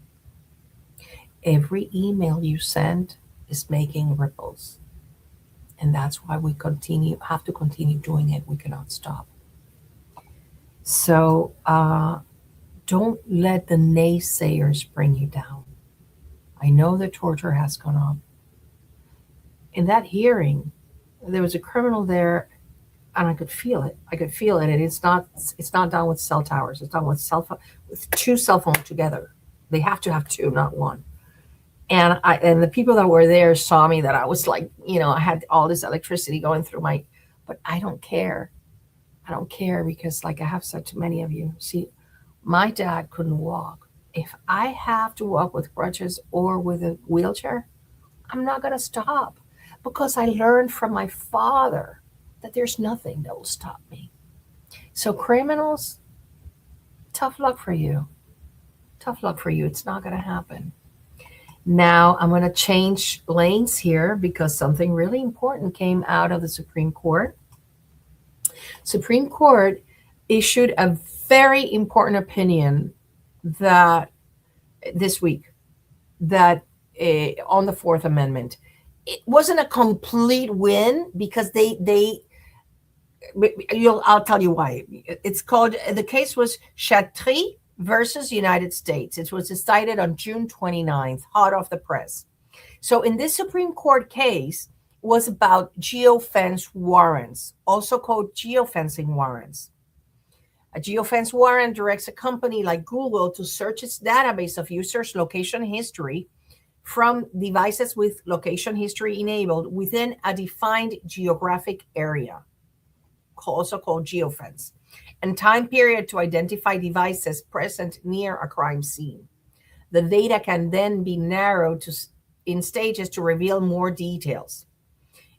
Every email you send is making ripples. And that's why we have to continue doing it. We cannot stop. So Don't let the naysayers bring you down. I know the torture has gone up. In that hearing, there was a criminal there, and I could feel it. I could feel it, and it's not done with cell towers. It's done with with two cell phones together. They have to have two, not one. And the people that were there saw me, that I was like, I had all this electricity going through but I don't care. I don't care, because like I have said to many of you, see, my dad couldn't walk. If I have to walk with crutches or with a wheelchair, I'm not going to stop, because I learned from my father that there's nothing that will stop me. So criminals, tough luck for you. Tough luck for you. It's not going to happen. Now I'm going to change lanes here, because something really important came out of the Supreme Court. Supreme Court issued a very important opinion that this week, that on the Fourth Amendment. It wasn't a complete win, because I'll tell you why. It's called, the case was Chatry versus United States. It was decided on June 29th, hot off the press. So in this Supreme Court case was about geofence warrants, also called geofencing warrants. A geofence warrant directs a company like Google to search its database of users' location history from devices with location history enabled within a defined geographic area, also called geofence, and time period to identify devices present near a crime scene. The data can then be narrowed in stages to reveal more details.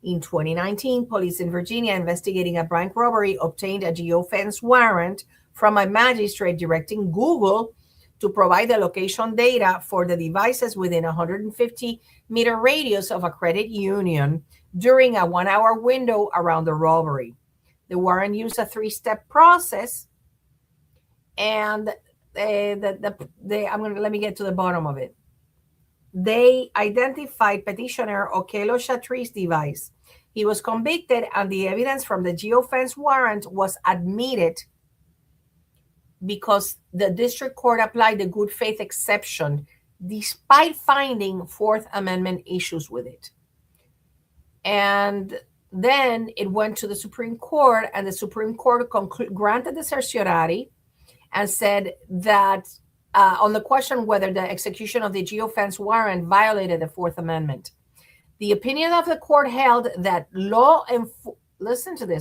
In 2019, police in Virginia investigating a bank robbery obtained a geofence warrant from a magistrate directing Google to provide the location data for the devices within a 150-meter radius of a credit union during a 1-hour window around the robbery. The warrant used a 3-step process, and let me get to the bottom of it. They identified petitioner Okelo Chatry's device. He was convicted, and the evidence from the geofence warrant was admitted because the district court applied the good faith exception despite finding Fourth Amendment issues with it. And then it went to the Supreme Court, and the Supreme Court granted the certiorari and said that on the question whether the execution of the geofence warrant violated the Fourth Amendment. The opinion of the court held that law enforcement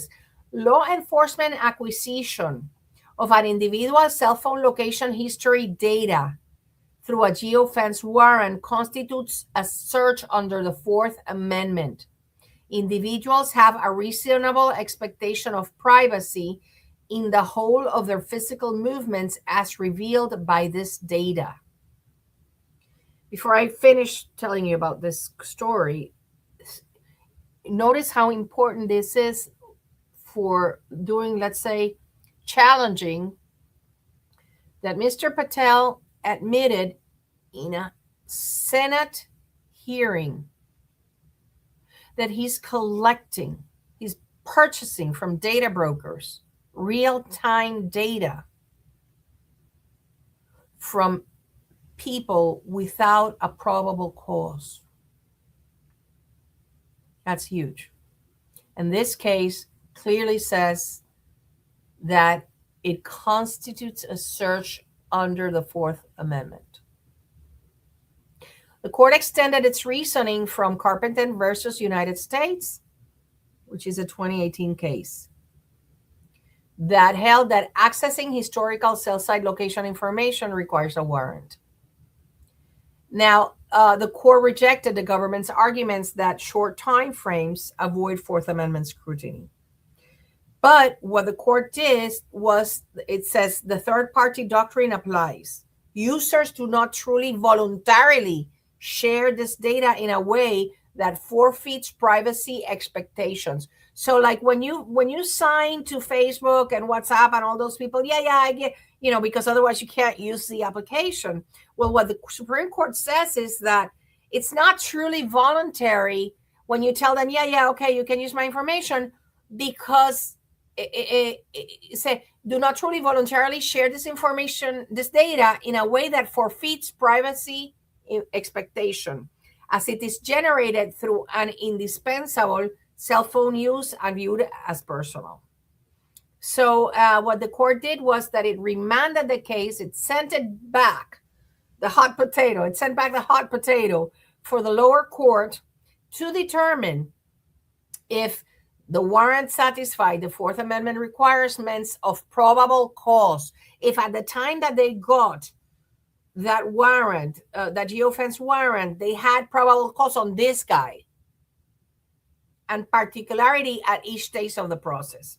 acquisition of an individual's cell phone location history data through a geofence warrant constitutes a search under the Fourth Amendment. Individuals have a reasonable expectation of privacy in the whole of their physical movements as revealed by this data. Before I finish telling you about this story, notice how important this is for doing, let's say, challenging that Mr. Patel admitted in a Senate hearing that he's purchasing from data brokers real-time data from people without a probable cause. That's huge. And this case clearly says that it constitutes a search under the Fourth Amendment. The court extended its reasoning from Carpenter versus United States, which is a 2018 case, that held that accessing historical cell site location information requires a warrant. Now, the court rejected the government's arguments that short time frames avoid Fourth Amendment scrutiny. But what the court did was, it says the third-party doctrine applies. Users do not truly voluntarily share this data in a way that forfeits privacy expectations. So like when you sign to Facebook and WhatsApp and all those people, I get, because otherwise you can't use the application. Well, what the Supreme Court says is that it's not truly voluntary when you tell them, okay, you can use my information, because do not truly voluntarily share this information, this data, in a way that forfeits privacy expectation, as it is generated through an indispensable cell phone use and viewed as personal. So what the court did was that it remanded the case, it sent it back, the hot potato, it sent back the hot potato for the lower court to determine if the warrant satisfied the Fourth Amendment requirements of probable cause. If at the time that they got that warrant, that geofence warrant, they had probable cause on this guy, and particularity at each stage of the process.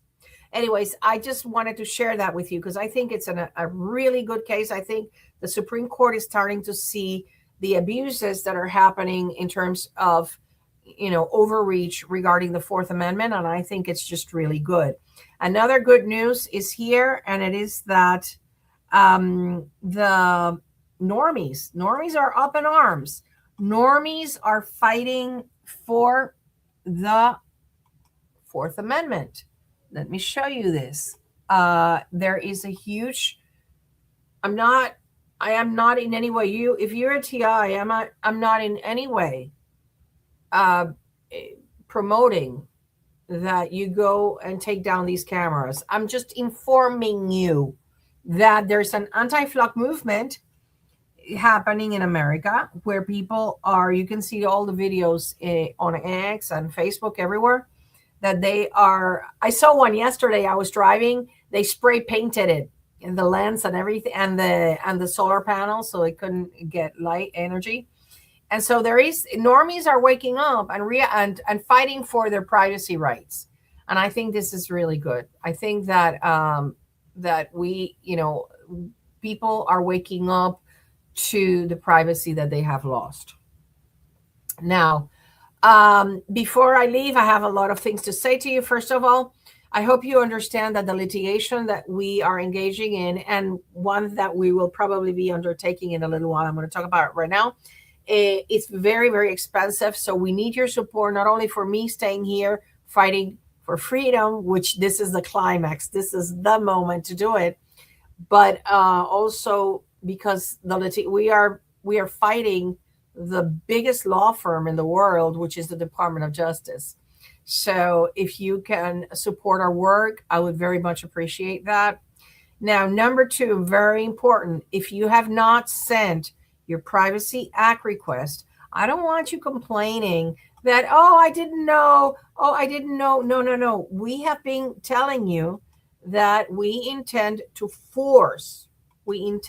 Anyways, I just wanted to share that with you because I think it's a really good case. I think the Supreme Court is starting to see the abuses that are happening in terms of, overreach regarding the Fourth Amendment, and I think it's just really good. Another good news is here, and it is that the normies are up in arms. Normies are fighting for the Fourth Amendment. Let me show you this. There is a huge, I am not in any way, if you're a TI, I'm not in any way promoting that you go and take down these cameras. I'm just informing you that there's an anti-flock movement happening in America where people are, you can see all the videos on X and Facebook everywhere, that they are, I saw one yesterday, I was driving, they spray painted it in the lens and everything, and the solar panel, so it couldn't get light energy. And so normies are waking up and fighting for their privacy rights. And I think this is really good. I think that that we, people are waking up to the privacy that they have lost. Now, before I leave, I have a lot of things to say to you. First of all, I hope you understand that the litigation that we are engaging in, and one that we will probably be undertaking in a little while, I'm going to talk about it right now, it's very, very expensive. So we need your support, not only for me staying here fighting for freedom, which this is the climax, this is the moment to do it, but also because we are fighting the biggest law firm in the world, which is the Department of Justice. So if you can support our work, I would very much appreciate that. Now, number two, very important, if you have not sent your Privacy Act request, I don't want you complaining that, I didn't know. No. We have been telling you that we intend to force the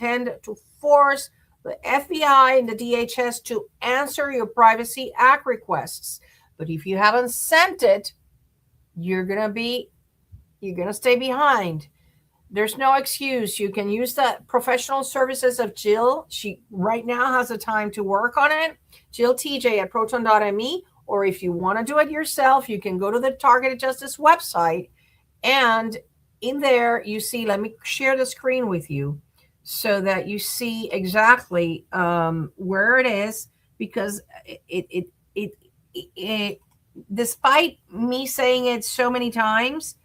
FBI and the DHS to answer your Privacy Act requests. But if you haven't sent it, you're going to stay behind. There's no excuse. You can use the professional services of Jill. She right now has the time to work on it. Jill TJ at proton.me. Or if you want to do it yourself, you can go to the Targeted Justice website. And in there, you see, let me share the screen with you so that you see exactly where it is, because it despite me saying it so many times,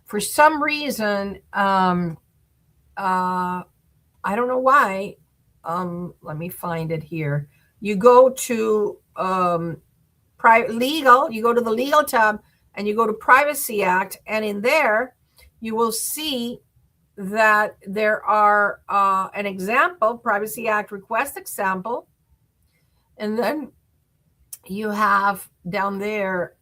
for some reason, I don't know why. Let me find it here. You go to legal, you go to the legal tab and you go to Privacy Act, and in there you will see that there are an example, Privacy Act request example, and then you have down there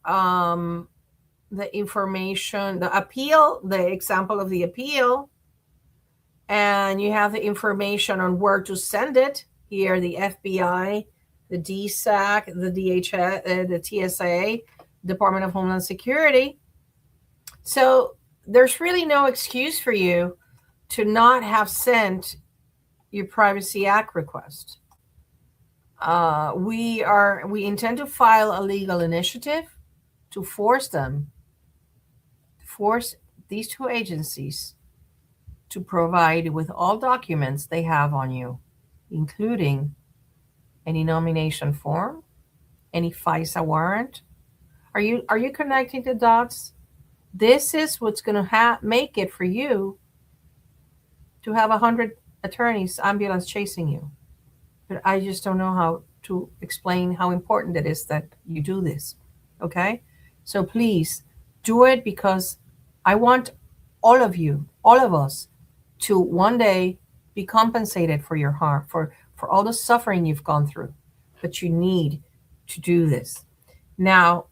the information, the appeal, the example of the appeal, and you have the information on where to send it. Here, the FBI, the DSAC, the DHS, the TSA, Department of Homeland Security. So there's really no excuse for you to not have sent your Privacy Act request. We intend to file a legal initiative to force these two agencies to provide with all documents they have on you, including any nomination form, any FISA warrant. Are you connecting the dots? This is what's going to make it for you to have 100 attorneys ambulance chasing you. But I just don't know how to explain how important it is that you do this. Okay? So please do it, because I want all of you, all of us, to one day be compensated for your harm, for all the suffering you've gone through. But you need to do this. Now,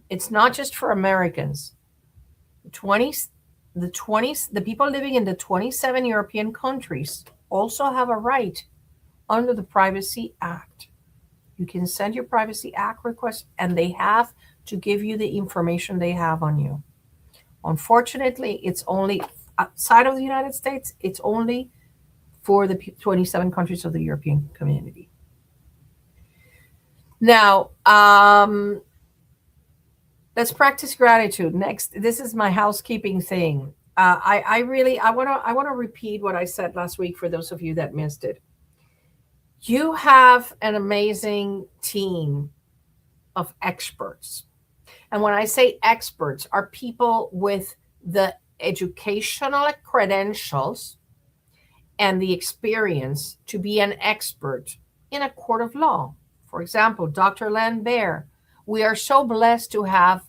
it's not just for Americans. The people living in the 27 European countries also have a right under the Privacy Act. You can send your Privacy Act request, and they have to give you the information they have on you. Unfortunately, it's only outside of the United States, it's only for the 27 countries of the European community. Now, let's practice gratitude. Next, this is my housekeeping thing. I want to repeat what I said last week for those of you that missed it. You have an amazing team of experts. And when I say experts, are people with the educational credentials and the experience to be an expert in a court of law. For example, Dr. Len Baer. We are so blessed to have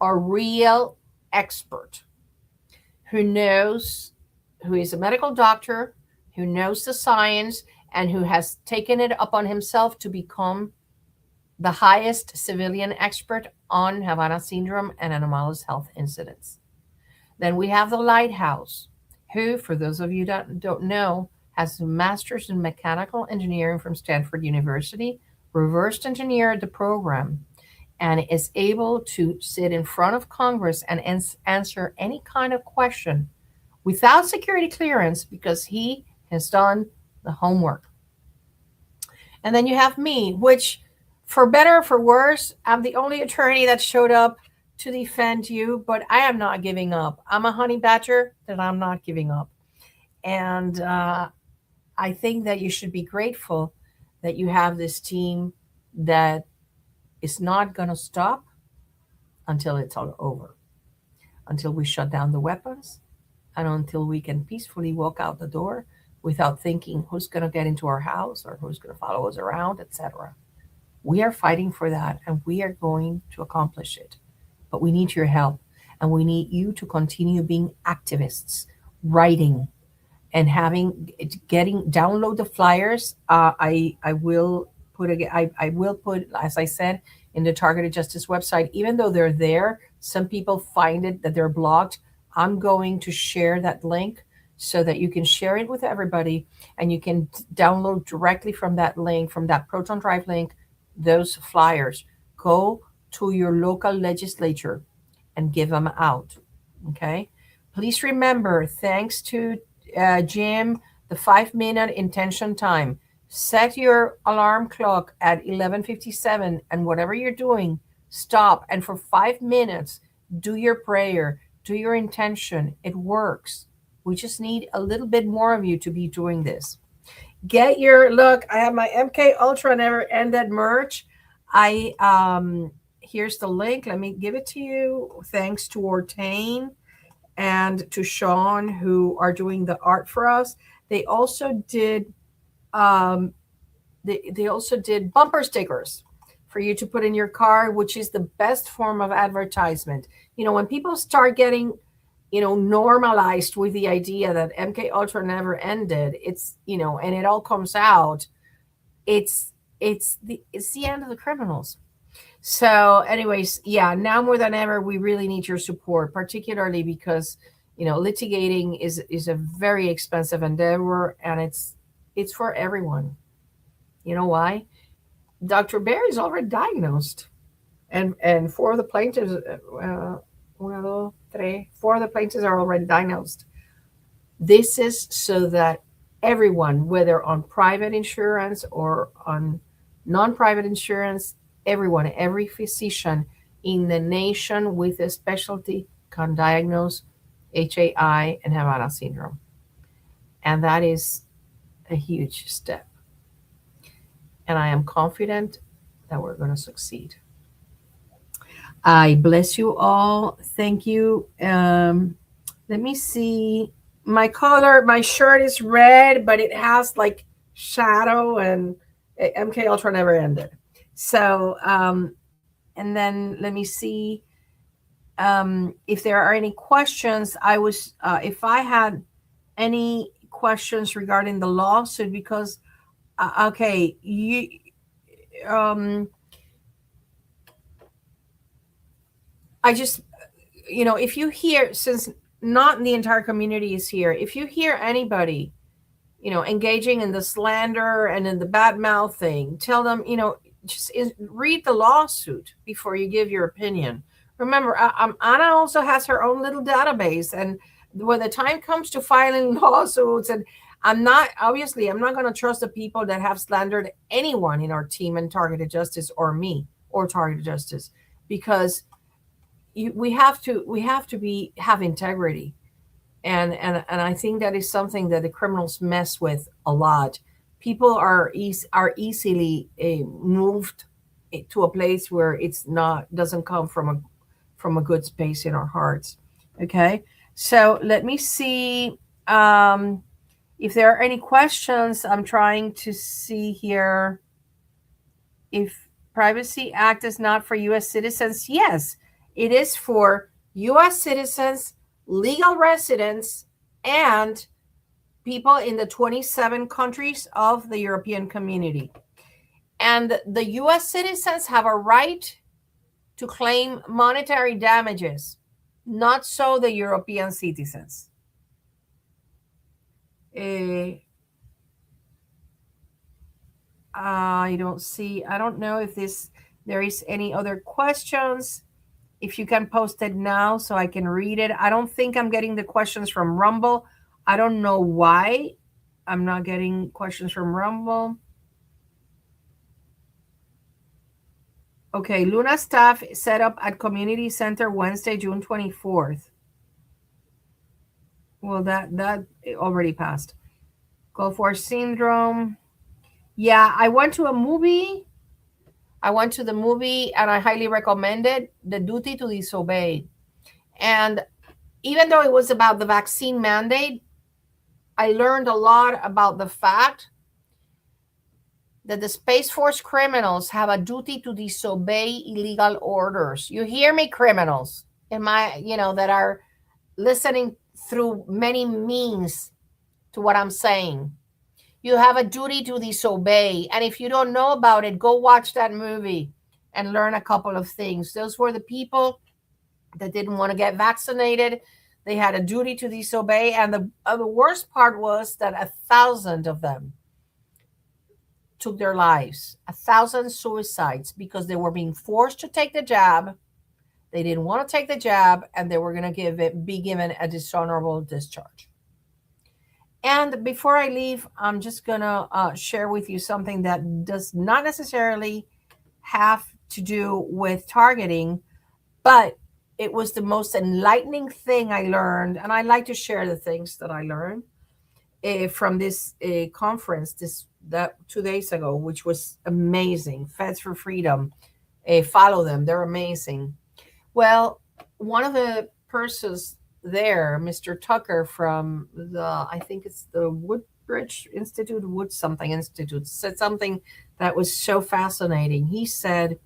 a real expert who is a medical doctor, who knows the science, and who has taken it upon himself to become the highest civilian expert on Havana syndrome and anomalous health incidents. Then we have the Lighthouse, who, for those of you that don't know, has a master's in mechanical engineering from Stanford University, reversed engineered the program, and is able to sit in front of Congress and answer any kind of question without security clearance, because he has done the homework. And then you have me, which, for better or for worse, I'm the only attorney that showed up to defend you, but I am not giving up. I'm a honey badger that I'm not giving up. And I think that you should be grateful that you have this team that is not going to stop until it's all over, until we shut down the weapons, and until we can peacefully walk out the door without thinking who's going to get into our house or who's going to follow us around, etc. We are fighting for that, and we are going to accomplish it. But we need your help, and we need you to continue being activists, writing, and download the flyers. I will put, as I said, in the Targeted Justice website. Even though they're there, some people find it that they're blocked. I'm going to share that link so that you can share it with everybody, and you can download directly from that link, from that Proton Drive link, those flyers. Go to your local legislature and give them out. Okay? Please remember, thanks to Jim, the 5-minute intention time. Set your alarm clock at 11:57, and whatever you're doing, stop, and for 5 minutes, do your prayer, do your intention. It works. We just need a little bit more of you to be doing this. Look, I have my MK Ultra Never Ended merch. Here's the link. Let me give it to you. Thanks to Ortain and to Sean, who are doing the art for us. They also did they also did bumper stickers for you to put in your car, which is the best form of advertisement. When people start getting normalized with the idea that MK Ultra never ended, it's and it all comes out, it's the end of the criminals. So anyways, yeah, now more than ever, we really need your support, particularly because litigating is a very expensive endeavor, and it's for everyone. You know why? Dr. Baer is already diagnosed, and 4 of the plaintiffs, 4 of the plaintiffs are already diagnosed. This is so that everyone, whether on private insurance or on non-private insurance, everyone, every physician in the nation with a specialty can diagnose HAI and Havana syndrome. And that is a huge step. And I am confident that we're going to succeed. I bless you all. Thank you. Let me see. my shirt is red, but it has like shadow, and MK Ultra never ended. So, and then let me see if there are any questions. If I had any questions regarding the lawsuit, because, okay, I just, if you hear, since not the entire community is here, if you hear anybody, engaging in the slander and in the bad mouthing, tell them, just read the lawsuit before you give your opinion. Remember, Ana also has her own little database, and when the time comes to filing lawsuits, and I'm not going to trust the people that have slandered anyone in our team and Targeted Justice, or me or Targeted Justice, because we have to have integrity, and I think that is something that the criminals mess with a lot. People are easily moved to a place where doesn't come from a good space in our hearts. Okay, so let me see if there are any questions. I'm trying to see here if Privacy Act is not for U.S. citizens. Yes, it is for U.S. citizens, legal residents, and people in the 27 countries of the European community. And the U.S. citizens have a right to claim monetary damages, not so the European citizens. I don't know if there is any other questions. If you can post it now so I can read it. I don't think I'm getting the questions from Rumble. I don't know why I'm not getting questions from Rumble. Okay, Luna staff set up at Community Center Wednesday, June 24th. Well, that already passed. Gulf War Syndrome. Yeah, I went to the movie and I highly recommend it, The Duty to Disobey. And even though it was about the vaccine mandate, I learned a lot about the fact that the Space Force criminals have a duty to disobey illegal orders. You hear me, criminals, that are listening through many means to what I'm saying. You have a duty to disobey. And if you don't know about it, go watch that movie and learn a couple of things. Those were the people that didn't want to get vaccinated. They had a duty to disobey. And the worst part was that 1,000 of them took their lives. 1,000 suicides because they were being forced to take the jab. They didn't want to take the jab, and they were going to be given a dishonorable discharge. And before I leave, I'm just going to share with you something that does not necessarily have to do with targeting, but it was the most enlightening thing I learned. And I like to share the things that I learned from this conference 2 days ago, which was amazing. Feds for Freedom. Follow them. They're amazing. Well, one of the persons there, Mr. Tucker from I think it's the Woodbridge Institute, Institute, said something that was so fascinating. He said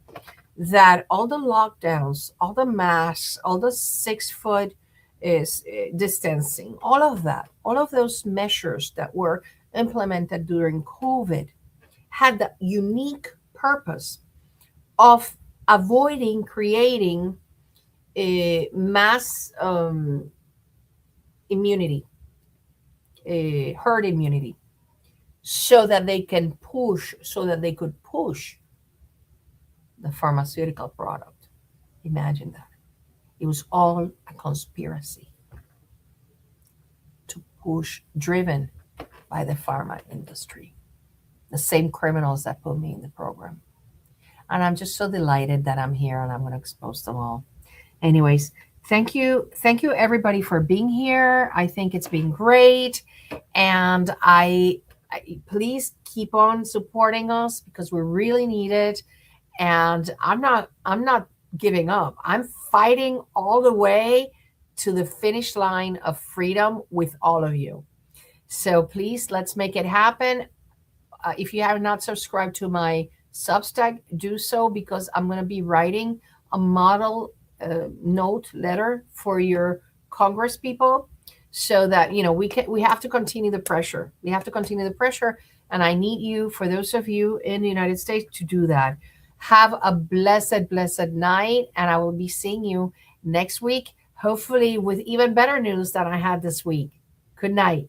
that all the lockdowns, all the masks, all the 6-foot distancing, all of those measures that were implemented during COVID had the unique purpose of avoiding creating a mass immunity, herd immunity, so that they could push the pharmaceutical product. Imagine that. It was all a conspiracy to push, driven by the pharma industry, the same criminals that put me in the program. And I'm just so delighted that I'm here and I'm going to expose them all. Anyways, thank you everybody for being here. I think it's been great, and I please keep on supporting us because we really need it. And I'm not giving up. I'm fighting all the way to the finish line of freedom with all of you. So please, let's make it happen. If you have not subscribed to my Substack, do so, because I'm going to be writing a model note letter for your Congress people, so that we have to continue the pressure. We have to continue the pressure, and I need you, for those of you in the United States, to do that. Have a blessed night, and I will be seeing you next week, hopefully with even better news than I had this week. Good night.